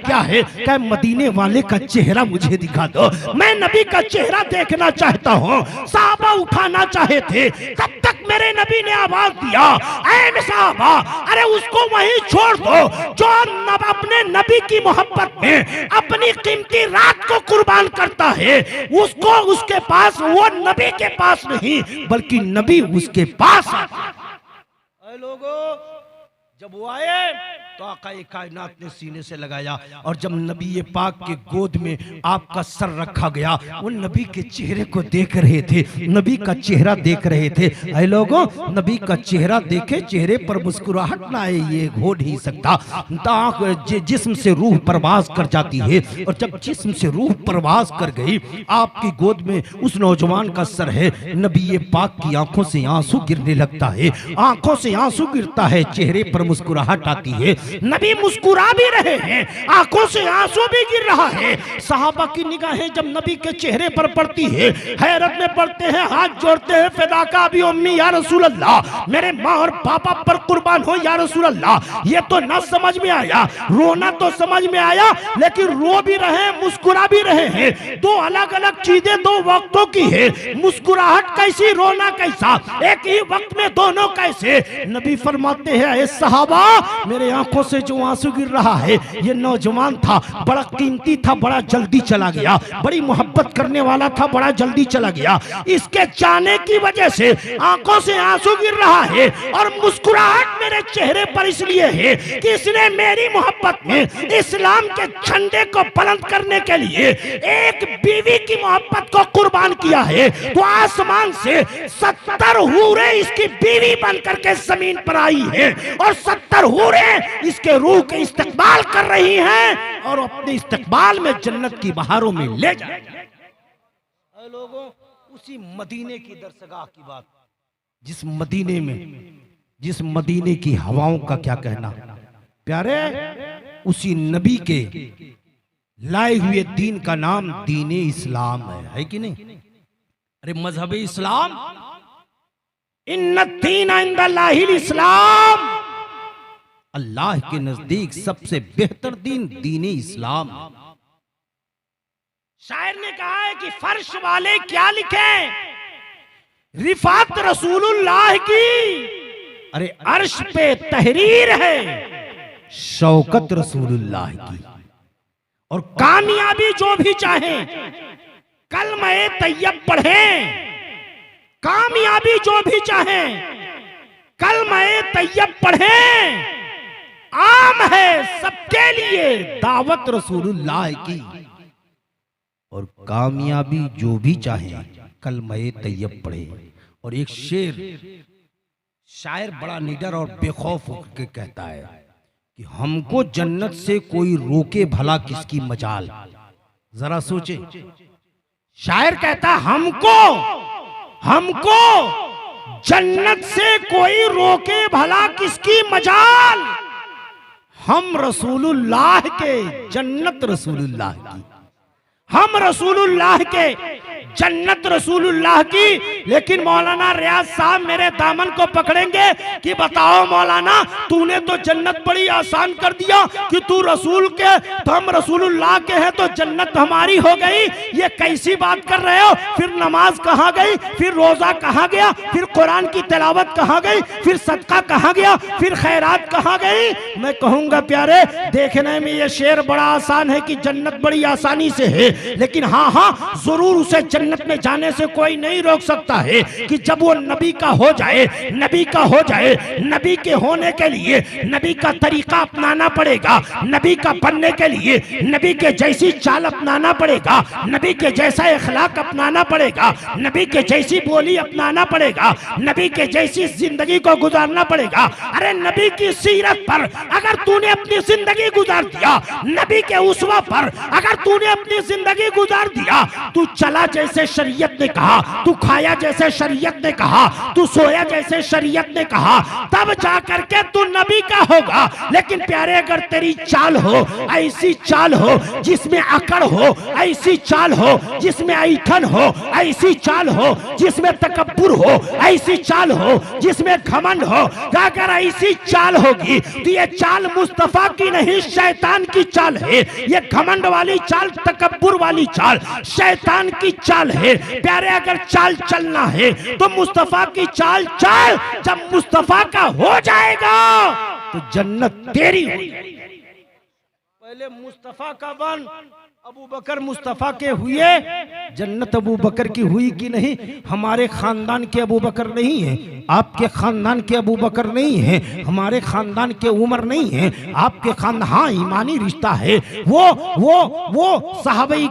क्या है? क्या मदीने वाले का चेहरा मुझे दिखा दो, मैं नबी का चेहरा देखना चाहता हूँ। साहबा उठाना चाहे थे, तब तक मेरे नबी ने आवाज दिया, ऐ साहबा, अरे उसको वहीं छोड़ दो जो अपने नबी की मोहब्बत में अपनी कीमती रात को कुर्बान करता है। उसको उसके पास, वो नबी के पास नहीं बल्कि नबी उसके पास है। लोगों, जब वो आए तो आकाए कायनात ने सीने से लगाया और जब नबी पाक के गोद में आपका सर रखा गया, वो नबी के चेहरे को देख रहे थे, नबी का चेहरा देख रहे थे। ऐ लोगों, नबी का चेहरा देखे, चेहरे पर मुस्कुराहट ना आए ये हो नहीं सकता। जिस्म से रूह परवाज कर जाती है और जब जिस्म से रूह परवाज कर गई, आपकी गोद में उस नौजवान का सर है, नबी पाक की आंखों से आंसू गिरने लगता है, आंखों से आंसू गिरता है, चेहरे पर मुस्कुराहट आती है। नबी मुस्कुरा भी रहे हैं, आंखों से आंसू भी गिर रहा है। सहाबा की निगाहें जब नबी के चेहरे पर पड़ती है, हैरत में पड़ते हैं, हाथ जोड़ते हैं, फिदा का भी उम्मी या रसूल अल्लाह, मेरे माँ और पापा पर कुर्बान हो या रसूल अल्लाह। ये तो ना समझ में आया, रोना तो समझ में आया, लेकिन रो भी रहे, मुस्कुरा भी रहे हैं। दो अलग अलग चीजें दो वक्तों की है। मुस्कुराहट कैसी, रोना कैसा, एक ही वक्त में दोनों कैसे? नबी फरमाते हैं, ए सहाबा, मेरे आंखों से जो आंसू गिर रहा है, ये नौजवान था, बड़ा कीमती था, बड़ा जल्दी चला गया, बड़ी मोहब्बत करने वाला था, बड़ा जल्दी चला गया। इसके जाने की वजह से आंखों से आंसू गिर रहा है, और मुस्कुराहट मेरे चेहरे पर इसलिए है कि इसने मेरी मोहब्बत में इस्लाम के झंडे को बुलंद करने के लिए एक बीवी की मोहब्बत को कुर्बान किया है। तो आसमान से 70 हूरें इसकी बीवी बनकर के जमीन पर आई है, और 70 हूरें इसके रूह के इस्तकबाल कर रही हैं, और अपने इस्तकबाल में जन्नत की बहारों में ले जाएंगे। लोगों, उसी मदीने की दरसगाह की बात, जिस मदीने की हवाओं का क्या कहना प्यारे, उसी नबी के लाए हुए दीन का नाम दीन इस्लाम है कि नहीं? अरे मजहब इस्लाम, इन्ना दीन इंदल्लाहिल इस्लाम, अल्लाह के नजदीक सबसे बेहतर दीन दीन इस्लाम। शायर ने कहा है कि फर्श वाले क्या लिखें, रिफात रसूलुल्लाह की, अरे अर्श पे तहरीर है शौकत रसूलुल्लाह की। और कामयाबी जो भी चाहें कलमे तैयब पढ़ें, कामयाबी जो भी चाहें कलमे तैयब पढ़ें, आम है सबके लिए दावत रसूलुल्लाह की। और कामयाबी जो भी चाहें कलमे तैयब पढ़े। और एक शेर शायर बड़ा निडर और बेखौफ होकर कहता है कि हमको जन्नत से कोई रोके भला किसकी मजाल। जरा सोचे, शायर कहता हमको जन्नत से कोई रोके भला किसकी मजाल, हम रसूलुल्लाह के जन्नत रसूलुल्लाह की, हम रसूलुल्लाह के जन्नत रसूलुल्लाह की। लेकिन मौलाना रियाज साहब मेरे दामन को पकड़ेंगे कि बताओ मौलाना, तूने तो जन्नत बड़ी आसान कर दिया कि तू रसूल के, तो हम रसूलुल्लाह के हैं तो जन्नत हमारी हो गई। ये कैसी बात कर रहे हो? फिर नमाज कहाँ गई, फिर रोजा कहाँ गया, फिर कुरान की तिलावत कहाँ गई, फिर सदका कहाँ गया, फिर खैरात कहाँ गई? मैं कहूंगा प्यारे, देखने में ये शेर बड़ा आसान है कि जन्नत बड़ी आसानी से है, लेकिन हाँ जरूर उसे जन्नत में जाने से कोई नहीं रोक सकता है कि जब वो नबी का हो जाए, नबी का हो जाए, नबी के होने के लिए नबी का तरीका अपनाना पड़ेगा, नबी का बनने के लिए नबी के जैसी चाल अपनाना पड़ेगा, नबी के जैसा इखलाक अपनाना पड़ेगा, नबी के जैसी बोली अपनाना पड़ेगा, नबी के जैसी जिंदगी को गुजारना पड़ेगा। अरे नबी की सीरत पर अगर तूने अपनी जिंदगी गुजार दिया, नबी के उसवा पर अगर तूने अपनी जिंदगी गुजार दिया, तू चला जैसे शरीयत ने कहा, तू खाया जैसे शरीयत ने कहा, तू सोया जैसे शरीयत ने कहा, तब जा करके तू नबी का होगा। लेकिन प्यारे, अगर तेरी चाल हो, ऐसी चाल हो जिसमें अकड़ हो, ऐसी चाल हो जिसमें ऐठन हो, ऐसी चाल हो जिसमें तकब्बुर हो, ऐसी चाल हो जिसमें घमंड हो, अगर ऐसी चाल होगी तो ये चाल मुस्तफा की नहीं, शैतान की चाल है। ये घमंड वाली चाल, तकब्बुर वाली चाल शैतान की चाल है। प्यारे, अगर चाल चलना है तो मुस्तफा की चाल चल। जब मुस्तफा का हो जाएगा तो जन्नत तेरी हो जाएगी। पहले मुस्तफा का बन, अबू बकर मुस्तफा के हुए, जन्नत अबू बकर की हुई कि नहीं? हमारे खानदान के अबू बकर नहीं है, आपके खानदान के अबू बकर नहीं है, हमारे खानदान के उमर नहीं है, आपके खानदान, हाँ ईमानी रिश्ता है। वो सहाबाई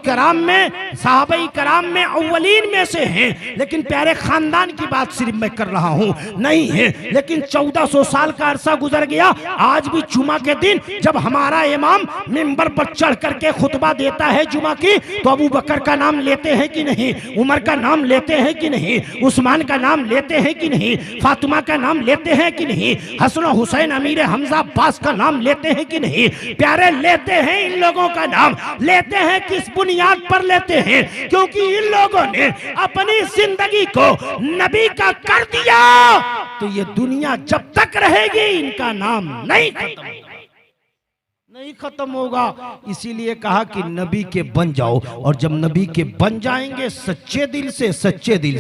कराम में अव्वलीन में से हैं, लेकिन प्यारे खानदान की बात सिर्फ मैं कर रहा हूँ नहीं है। लेकिन 1400 साल का अरसा गुजर गया, आज भी जुमा के दिन जब हमारा इमाम मिंबर पर चढ़ करके खुतबा देता है जुमा की, तो अबू बकर का नाम लेते हैं कि नहीं, उमर का नाम लेते हैं कि नहीं, उस्मान का नाम लेते हैं कि नहीं, फातिमा का नाम लेते हैं कि नहीं, हसन हुसैन अमीर हमजा अब्बास का नाम लेते हैं कि नहीं? प्यारे लेते हैं। इन लोगों का नाम लेते हैं किस बुनियाद पर लेते हैं? क्योंकि इन लोगों ने अपनी जिंदगी को नबी का कर दिया, तो ये दुनिया जब तक रहेगी इनका नाम नहीं खत्म होगा। इसीलिए कहा कि नबी के बन जाओ, और जब नबी के बन जाएंगे सच्चे दिल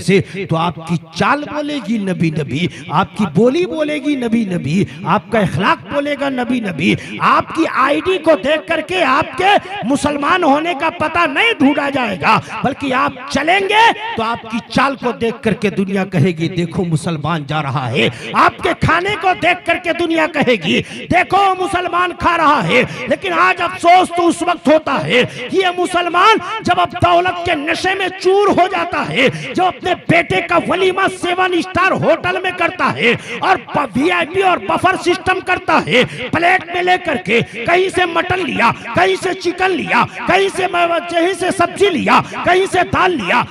से तो आपकी चाल बोलेगी नबी नबी, आपकी बोली बोलेगी नबी नबी, आपका इखलाक बोलेगा नबी नबी। आपकी आईडी को देख करके आपके मुसलमान होने का पता नहीं ढूंढा जाएगा, बल्कि आप चलेंगे तो आपकी चाल को देख करके दुनिया कहेगी देखो मुसलमान जा रहा है। आपके खाने को देख करके दुनिया कहेगी देखो मुसलमान खा रहा है। लेकिन आज अफसोस तो उस वक्त होता है कि ये मुसलमान जब अब दौलत के नशे में चूर हो जाता है, जो अपने बेटे का वलीमा 7 स्टार होटल में करता है और वीआईपी और बफर सिस्टम करता है, प्लेट में लेकर के कहीं से मटन लिया, कहीं से चिकन लिया, कहीं से सब्जी लिया, कहीं से दाल लिया,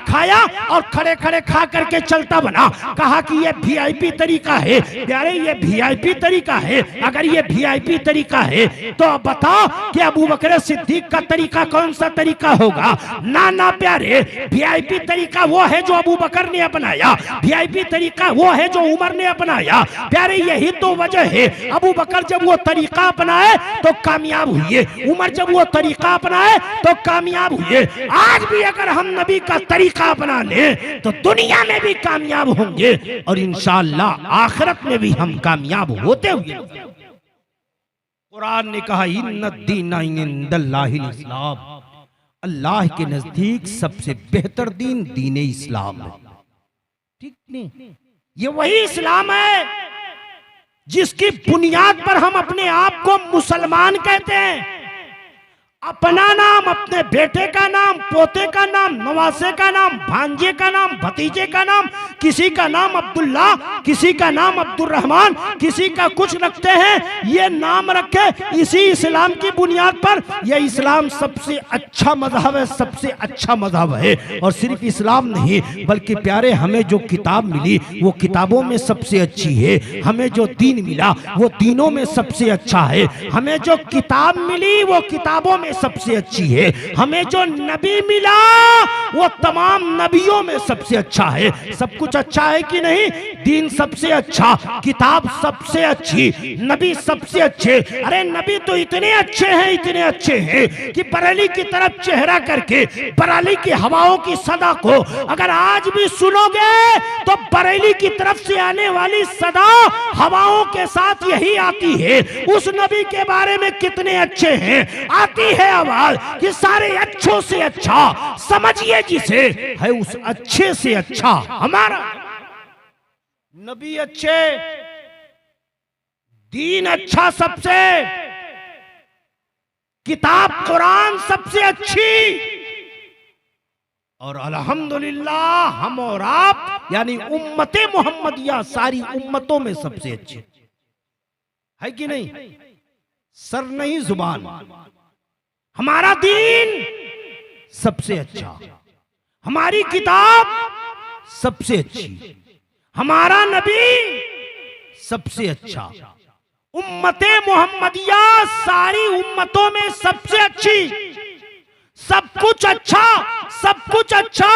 खाया और खड़े खड़े खा करके चलता बना। कहा कि ये वीआईपी तरीका है। प्यारे ये वीआईपी तरीका है। अगर ये वीआईपी तरीका है तो बताओ कि अबू बकर सिद्दीक का तरीका कौन सा तरीका होगा? ना ना प्यारे, वीआईपी तरीका वो है जो अबू बकर ने अपनाया, वीआईपी तरीका वो है जो उमर ने अपनाया। प्यारे यही तो वजह है, अबू बकर जब वो तरीका अपनाए तो कामयाब हुए, उमर जब वो तरीका अपनाए तो कामयाब हुए। आज भी अगर हम नबी का तरीका अपना ले तो दुनिया में भी कामयाब होंगे और इंशाअल्लाह आखिरत में भी हम कामयाब होते हुए। कुरान ने कहा इन्नद्दीना इंदल्लाहिल इस्लाम, अल्लाह के नजदीक सबसे बेहतर दीन दीन इस्लाम है। ठीक नहीं, ये वही इस्लाम है जिसकी बुनियाद पर हम अपने आप को मुसलमान कहते हैं। अपना नाम, अपने बेटे का नाम, पोते का नाम, नवासे का नाम, भांजे का नाम, भतीजे का नाम, किसी का नाम अब्दुल्ला, किसी का नाम अब्दुल रहमान, किसी का कुछ रखते हैं। ये नाम रखे इसी इस्लाम की बुनियाद पर। यह इस्लाम सबसे अच्छा मजहब है, सबसे अच्छा मजहब है। और सिर्फ इस्लाम नहीं बल्कि प्यारे हमें जो किताब मिली वो किताबों में सबसे अच्छी है। हमें जो दीन मिला वो दीनों में सबसे अच्छा है। हमें जो किताब मिली वो किताबों में सबसे अच्छी है। हमें जो नबी मिला वो तमाम नबियों में सबसे अच्छा है। सब कुछ अच्छा है कि नहीं? दीन सबसे अच्छा, किताब सबसे अच्छी, नबी सबसे अच्छे। अरे नबी तो इतने अच्छे हैं, इतने अच्छे हैं कि बरेली की तरफ चेहरा करके बरेली की हवाओं की सदा को अगर आज भी सुनोगे तो बरेली की तरफ से आने वाली सदा हवाओं के साथ यही आती है। उस नबी के बारे में कितने अच्छे हैं, आती है आवाज कि सारे अच्छों से अच्छा, समझिए जिसे है उस अच्छे से अच्छा हमारा नबी। अच्छे, दीन अच्छा, सबसे किताब कुरान सबसे अच्छी, और अल्हम्दुलिल्लाह हम और आप यानी उम्मते मोहम्मदिया सारी उम्मतों में सबसे अच्छे है कि नहीं? सर नहीं जुबान, हमारा दीन सबसे अच्छा, हमारी किताब सबसे अच्छी, हमारा नबी सबसे अच्छा, उम्मते मोहम्मदिया सारी उम्मतों में सबसे अच्छी। सब कुछ अच्छा, सब कुछ अच्छा।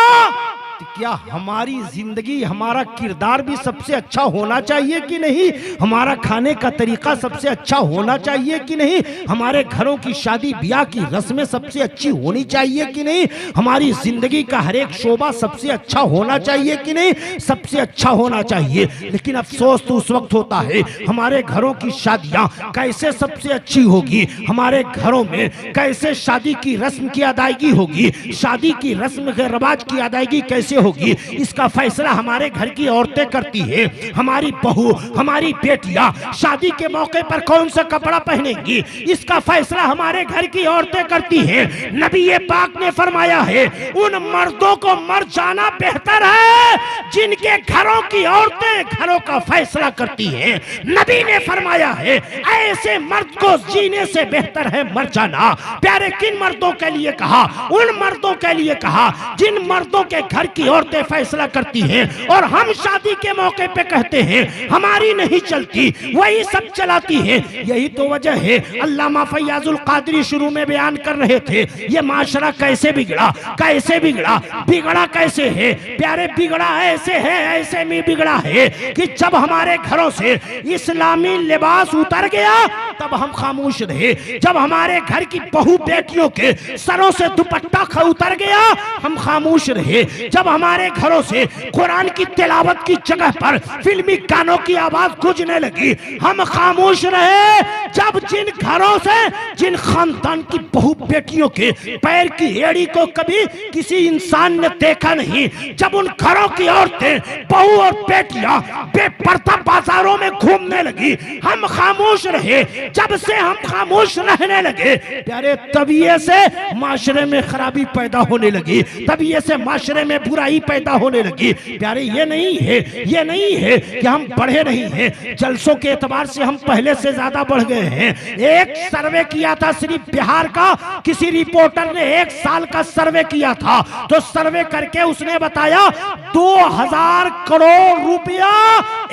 तो क्या हमारी जिंदगी, हमारा किरदार भी सबसे अच्छा होना चाहिए कि नहीं? हमारा खाने का तरीका सबसे अच्छा होना चाहिए कि नहीं? हमारे घरों की शादी ब्याह की रस्में सबसे अच्छी होनी चाहिए कि नहीं? हमारी जिंदगी का हर एक शोबा सबसे अच्छा होना चाहिए कि नहीं? सबसे अच्छा होना चाहिए। लेकिन अफसोस तो उस वक्त होता है हमारे घरों की शादियां कैसे सबसे अच्छी होगी, हमारे घरों में कैसे शादी की रस्म की अदायगी होगी, शादी की रस्म के रिवाज की अदायगी कैसे कैसे होगी, इसका फैसला हमारे घर की औरतें करती है। हमारी बहू, हमारी बेटियां शादी के मौके पर कौन सा कपड़ा पहनेंगी, इसका फैसला हमारे घर की औरतें करती हैं। नबी पाक ने फरमाया है उन मर्दों को मर जाना बेहतर है जिनके घरों की औरतें घरों का फैसला करती हैं। नबी ने फरमाया है ऐसे मर्द को जीने से बेहतर है मर जाना। प्यारे किन मर्दों के लिए कहा? उन मर्दों के लिए कहा जिन मर्दों के घर की औरतें फैसला करती हैं और हम शादी के मौके पे कहते हैं हमारी नहीं चलती, वही सब चलाती है। यही तो वजह है अल्लामा फैयाजुल कादरी शुरू में बयान कर रहे थे ये माशरा कैसे बिगड़ा, कैसे बिगड़ा, बिगड़ा कैसे है प्यारे? बिगड़ा ऐसे है, ऐसे में बिगड़ा है कि जब हमारे घरों से इस्लामी लिबास उतर गया तब हम खामोश रहे। जब हमारे घर की बहू बेटियों के सरों से दुपट्टा उतर गया हम खामोश रहे। जब हमारे घरों से कुरान की तिलावत की जगह पर फिल्मी गानों की आवाज गूंजने लगी हम खामोश रहे। जब जिन घरों से, जिन खानदान की बहू बेटियों के पैर की एड़ी को कभी किसी इंसान ने देखा नहीं, जब उन घरों की औरतें, बहू और बेटियां बेपर्दा बाजारों में घूमने लगी हम खामोश रहे। जब से हम खामोश रहने लगे प्यारे तबिये से माशरे में खराबी पैदा होने लगी, तबिये से माशरे में बुराई पैदा होने लगी। प्यारे ये नहीं है, ये नहीं है कि हम बढ़े नहीं हैं, जलसों के एतबार से हम पहले से ज्यादा बढ़ गए हैं। एक सर्वे किया था सिर्फ बिहार का, किसी रिपोर्टर ने 1 साल का सर्वे किया था तो सर्वे करके उसने बताया 2000 करोड़ रुपया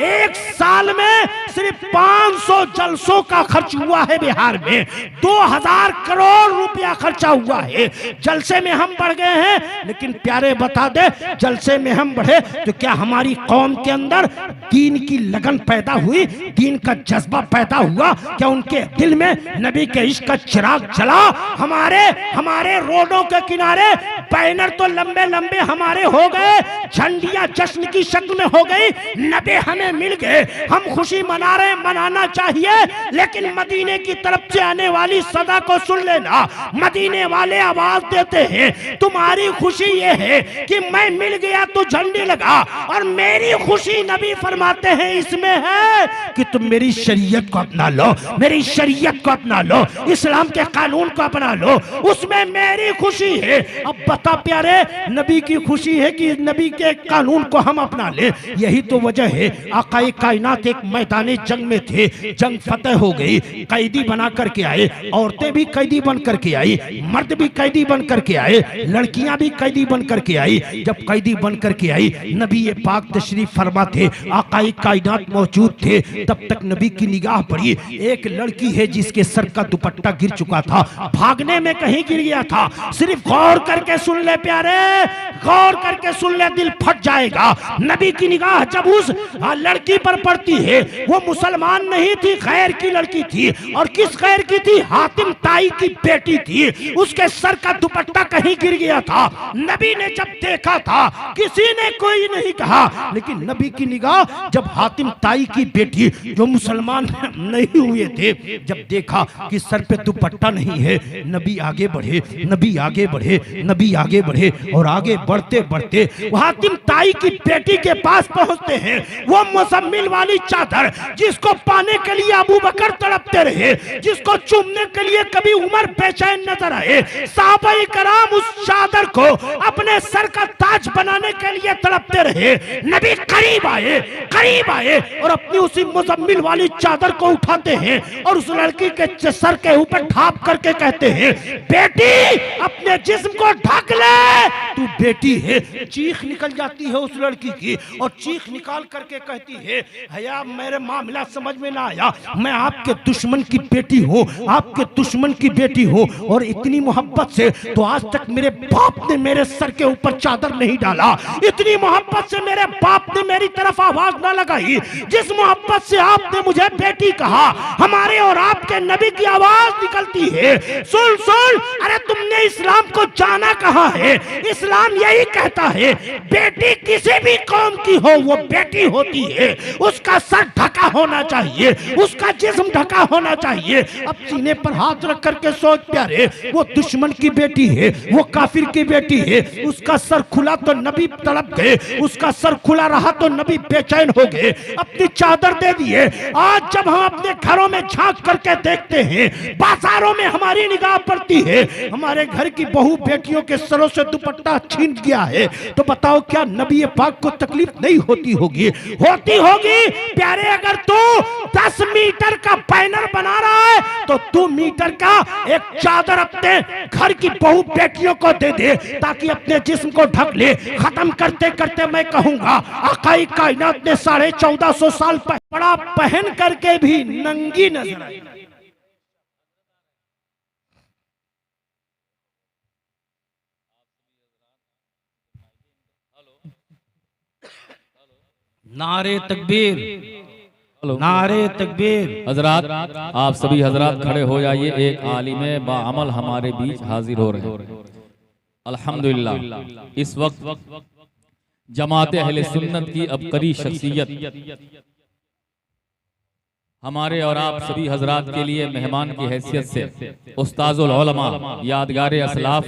1 साल में सिर्फ 500 जलसों का खर्च हुआ है बिहार में। 2000 करोड़ रुपया खर्चा हुआ है। जलसे में हम बढ़ गए हैं, लेकिन प्यारे बता दे जलसे में हम बढ़े तो क्या हमारी कौम के अंदर दीन की लगन पैदा हुई, दीन का जज्बा पैदा हुआ? क्या उनके दिल में नबी के इश्क का चिराग जला? हमारे रोडों के किनारे बैनर तो लंबे लंबे हमारे हो गए, झंडियां जश्न की शक्ल में हो गई, नबी हमें मिल गए, हम खुशी मना रहे, मनाना चाहिए। लेकिन मदीने की तरफ से आने वाली सदा को सुन लेना, मदीने वाले आवाज देते हैं तुम्हारी खुशी ये है कि मैं मिल गया तो झंडी लगा, और मेरी खुशी नबी फरमाते हैं इसमें है कि तुम मेरी शरीयत को अपना लो, मेरी शरीयत को अपना लो, इस्लाम के कानून को अपना लो, उसमें मेरी खुशी है। अब बता प्यारे नबी की खुशी है कि नबी के कानून को हम अपना ले। यही तो वजह है आकाए कायनात एक मैदाने जंग में थे, जंग फतेह हो गई, कैदी बना करके आए, औरतें भी कैदी बन करके आई, मर्द भी कैदी बन करके आए, लड़कियां भी कैदी बन करके आई। जब कैदी बन करके आई नबी ये पाक तशरीफ फरमा थे, आकाए कायनात मौजूद थे, तब तक नबी की निगाह पड़ी एक लड़की है जिसके सर का दुपट्टा गिर चुका था, भागने में कहीं गिर गया था। सिर्फ गौर करके सुन ले प्यारे, गौर करके सुन ले, दिल फट जाएगा। नबी की निगाह जब उस लड़की पर पड़ती है, वो मुसलमान नहीं थी, खैर की लड़की थी। और किस खैर की थी? हातिम ताई की बेटी थी। उसके सर का दुपट्टा कहीं गिर गया था। नबी ने जब देखा था किसी ने कोई नहीं कहा, लेकिन नबी की निगाह जब हातिम ताई की बेटी जो मुसलमान नहीं हुए थे, जब देखा कि सर पे दुपट्टा नहीं है, नबी आगे बढ़े, नबी आगे बढ़े, नबी आगे बढ़े, और आगे बढ़ते बढ़ते हातिम ताई की बेटी के पास पहुंचते हैं। वो मुज़म्मिल वाली चादर जिसको पाने के लिए अबू बकर तड़पते रहे, जिसको चूमने के लिए कभी उमर बेचैन नजर आए, साहबाए कराम उस चादर को अपने सर का ताज बनाने के लिए तड़पते रहे। नबी करीब आए और अपनी उसी मुज़म्मिल वाली चादर को उठाते हैं और उस लड़की के सर के ऊपर ढाप करके कहते हैं बेटी अपने जिस्म को ढक ले, तू बेटी है। चीख निकल जाती है उस लड़की की, और चीख निकाल करके कहती है हया मेरे मामला समझ में ना आया, मैं आपके दुश्मन की बेटी हूँ, आपके दुश्मन की बेटी हूँ, और इतनी मोहब्बत से तो आज तक मेरे बाप ने मेरे सर के ऊपर चादर नहीं डाला, इतनी मोहब्बत से मेरे बाप ने मेरी तरफ आवाज ना लगाई, जिस मोहब्बत से आपने मुझे बेटी कहा। हमारे और आपके नबी की आवाज निकलती है, सुन सुन, अरे तुमने इस्लाम को जाना कहाँ है? इस्लाम यही कहता है बेटी किसी भी कौम की हो वो बेटी होती है, उसका सर ढका होना चाहिए, उसका जिस्म ढका होना चाहिए। अब सीने पर हाथ रख करके सोच प्यारे, वो दुश्मन की बेटी है, वो काफिर की बेटी है, उसका सर खुला तो नबी तड़प गए, उसका सर खुला रहा तो नबी बेचैन हो गए, अपनी चादर दे दिए। आज जब हम अपने घरों में झांक करके देखते हैं, बाजारों में हमारी निगाह पड़ती है, हमारे घर की बहू बेटियों के सरों से दुपट्टा छीन गया है, तो बताओ क्या नबी पाक को तकलीफ नहीं होती होगी? होती होगी प्यारे। अगर तू 10 मीटर का बैनर बना रहा है तो 2 मीटर का एक चादर अपने घर की बहू बेटियों को दे दे ताकि अपने जिस्म को ढक ले। खत्म करते करते मैं कहूंगा आकाई कायनात ने 1450 साल कपड़ा पहन करके भी नंगी नजर आई। नारे तकबीर, नारे तकबीर। हजरात, आप सभी हजरात खड़े हो जाइए। एक आलिमे बाअमल हमारे बीच हाजिर हो रहे हैं अल्हम्दुलिल्लाह। इस वक्त जमात अहले सुन्नत की अबकरी शख्सियत हमारे और आप सभी हजरात के लिए मेहमान की हैसियत से उस्ताजुल उलमा यादगार असलाफ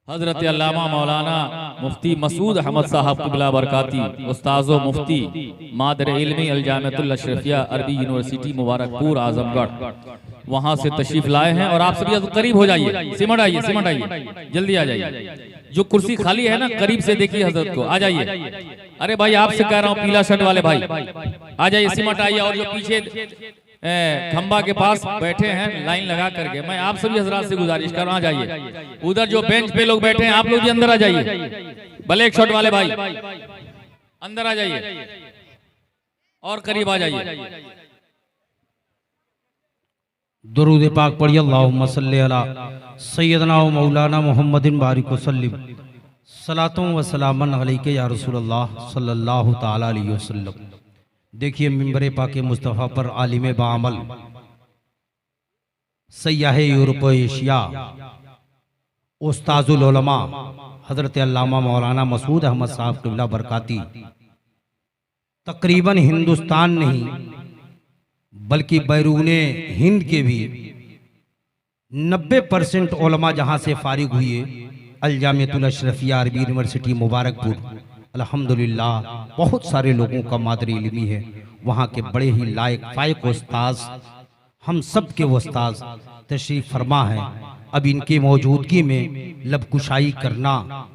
हजरत अल्लामा मौलाना मुफ्ती मसूद अहमद साहब क़िबला बरकाती उस्ताज़ो मुफ्ती मादर इल्मी अल-जामिअतुल अशरफिया अरबी यूनिवर्सिटी मुबारकपुर आजमगढ़ वहाँ से तशरीफ लाए हैं। और आप सभी करीब हो जाइए, सिमट आइए, सिमट आइए, जल्दी आ जाइए। जो कुर्सी खाली है ना करीब से देखिए हजरत को, आ जाइए। अरे भाई आपसे कह रहा हूँ पीला शर्ट वाले भाई आ जाइए, सिमट आइए। और जो पीछे खंबा के पास बैठे हैं लाइन लगा करके, मैं आप सभी हजरात से गुजारिश कर रहा हूं, जाइए। उधर जो बेंच पे लोग बैठे हैं आप लोग भी अंदर आ जाइए। ब्लैक शर्ट वाले भाई अंदर आ जाइए और करीब आ जाइए। दुरूद पाक पढ़िए, अल्लाहुम्मा सल्ली अला सय्यदना व मौलाना मुहम्मदिन बारिक वसल्लिम सलातों व सलामन अलैका या रसूलल्लाह सल्लल्लाहु तआला अलैहि वसल्लम। देखिए मिंबर पाके मुस्तफ़ा पर आलिम बाअमल सय्याह यूरोप एशिया उस्ताजुल उलमा हजरत अल्लामा मौलाना मसूद अहमद साहब क़िबला बरकाती तकरीबन हिंदुस्तान नहीं बल्कि बैरूने हिंद के भी 90% उलमा जहाँ से फारिग हुए अल-जामिअतुल अशरफिया अरबी यूनिवर्सिटी मुबारकपुर, अल्हम्दुलिल्लाह बहुत सारे लोगों का मादरी इल्मी है। वहाँ के बड़े ही लायक फायक उस्ताज, हम सब के उस्ताज तशरीफ फरमा है। अब इनके मौजूदगी में लबकुशाई करना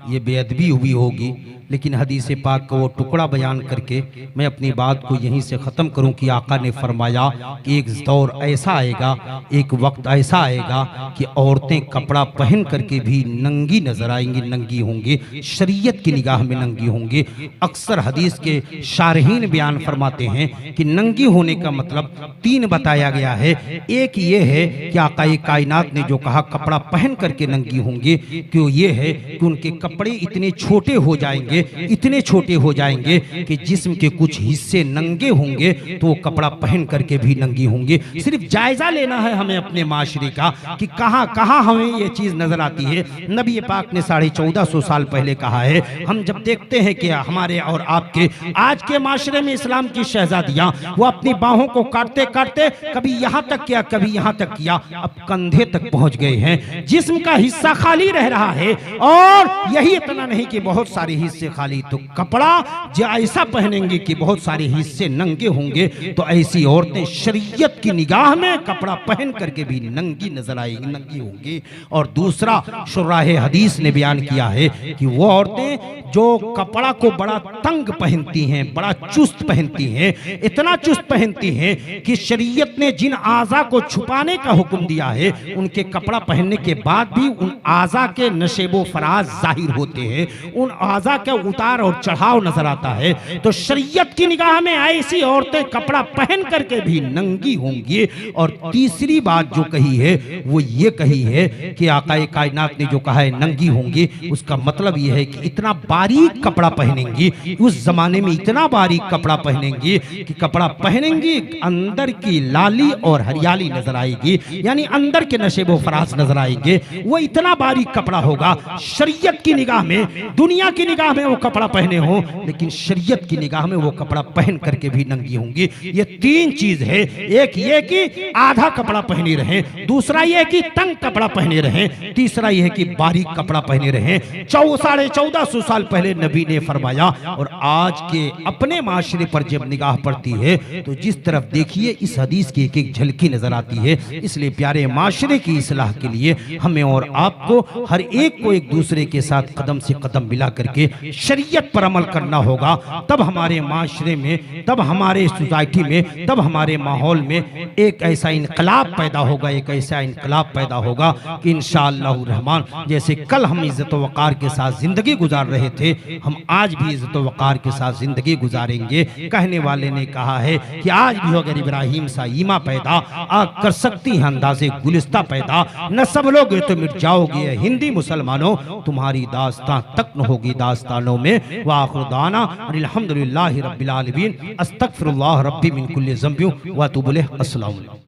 ये बेअदबी हुई होगी, लेकिन हदीस पाक का वो टुकड़ा बयान करके मैं अपनी बात को यहीं से ख़त्म करूं कि आका ने फरमाया कि एक दौर ऐसा आएगा, एक वक्त ऐसा आएगा कि औरतें कपड़ा पहन करके भी नंगी नजर आएंगी, नंगी होंगी, शरीयत की निगाह में नंगी होंगी। अक्सर हदीस के शारहीन बयान फरमाते हैं कि नंगी होने का मतलब 3 बताया गया है। एक ये है कि आकाए कायनात ने जो कहा कपड़ा पहन करके नंगी होंगे, क्यों ये है कि उनके कपड़े इतने छोटे हो जाएंगे, इतने छोटे हो जाएंगे कि जिस्म के कुछ हिस्से नंगे होंगे तो वो कपड़ा पहन करके भी नंगी होंगे। सिर्फ जायजा लेना है हमें अपने माशरे का कि कहां कहां हमें ये चीज नजर आती है। नबी पाक ने 1450 साल पहले कहा है। हम जब देखते हैं कि हमारे और आपके आज के माशरे में इस्लाम की शहजादियां वो अपनी बाहों को काटते काटते कभी यहां तक किया, कभी यहां तक किया, अब कंधे तक पहुंच गए हैं। जिस्म का हिस्सा खाली रह रहा है। और यही इतना नहीं कि बहुत सारे हिस्से खाली, तो कपड़ा जो ऐसा पहनेंगे कि बहुत सारे हिस्से नंगे होंगे, तो ऐसी औरतें शरीयत की निगाह में कपड़ा पहन करके भी नंगी नजर आएंगी, नंगी होंगी। और दूसरा शुराह हदीस ने बयान किया है कि वो औरतें जो कपड़ा को बड़ा तंग पहनती हैं, बड़ा चुस्त पहनती हैं, इतना चुस्त पहनती हैं कि शरीयत ने जिन आज़ा को छुपाने का हुक्म दिया है उनके कपड़ा पहन पहनने के बाद भी उन आज़ा के नशेबो फराज जाहिर होते हैं, उन आज़ा का उतार और चढ़ाव नजर आता है। तो शरीयत की निगाह में ऐसी औरतें कपड़ा पहन करके भी नंगी होंगी। और तीसरी बात जो कही है वो ये कही है कि आकाए कायनात ने जो कहा है नंगी होंगी, उसका मतलब ये है कि इतना बारीक कपड़ा पहनेंगी, उस जमाने में इतना बारीक कपड़ा पहनेंगी कि कपड़ा पहनेंगी अंदर की लाली और हरियाली नजर आएगी, यानी अंदर के नशेबो फराज नजर आएंगे। वो इतना बारीक कपड़ा होगा, शरीयत की निगाह में, दुनिया की निगाह में वो कपड़ा पहने हो, लेकिन शरीयत की निगाह में वो कपड़ा पहन करके भी नंगी होंगी। ये तीन चीज है, एक ये कि आधा कपड़ा पहने रहे, दूसरा ये कि तंग कपड़ा पहने रहे, तीसरा ये है कि बारीक कपड़ा पहने रहे। 1450 साल पहले नबी ने फरमाया। और आज के अपने माशरे पर जब निगाह पड़ती है तो जिस तरफ देखिए इस हदीस की एक एक झलकी नजर आती है। इसलिए प्यारे माशरे की इस्लाह के लिए हमें और आपको हर एक को एक दूसरे के साथ कदम से कदम मिला करके शरीयत पर अमल करना होगा। तब हमारे माशरे में, तब हमारे सोसाइटी में, तब हमारे माहौल में एक ऐसा इनकलाब पैदा होगा, एक ऐसा इनकलाब पैदा होगा कि इंशाअल्लाह रहमान जैसे कल हम इज्जत वक़ार के साथ जिंदगी गुजार रहे थे, हम आज भी इज्जत वक़ार के साथ जिंदगी गुजारेंगे। कहने वाले ने कहा है कि आज भी अगर इब्राहिम सा ईमा पैदा कर सकती है अंदाज़े गुलिस्ता पैदा, न सब लोग तो मिट जाओगे हिंदी मुसलमानों, तुम्हारी दास्तां तक न होगी दास्तानों में। वाखिर दाना अल्हम्दुलिल्लाहि रब्बिल आलमीन, अस्तगफिरुल्लाह रब्बी मिन कुल्ली ज़ंबि व अतूबु इलैह। अस्सलामु अलैकुम।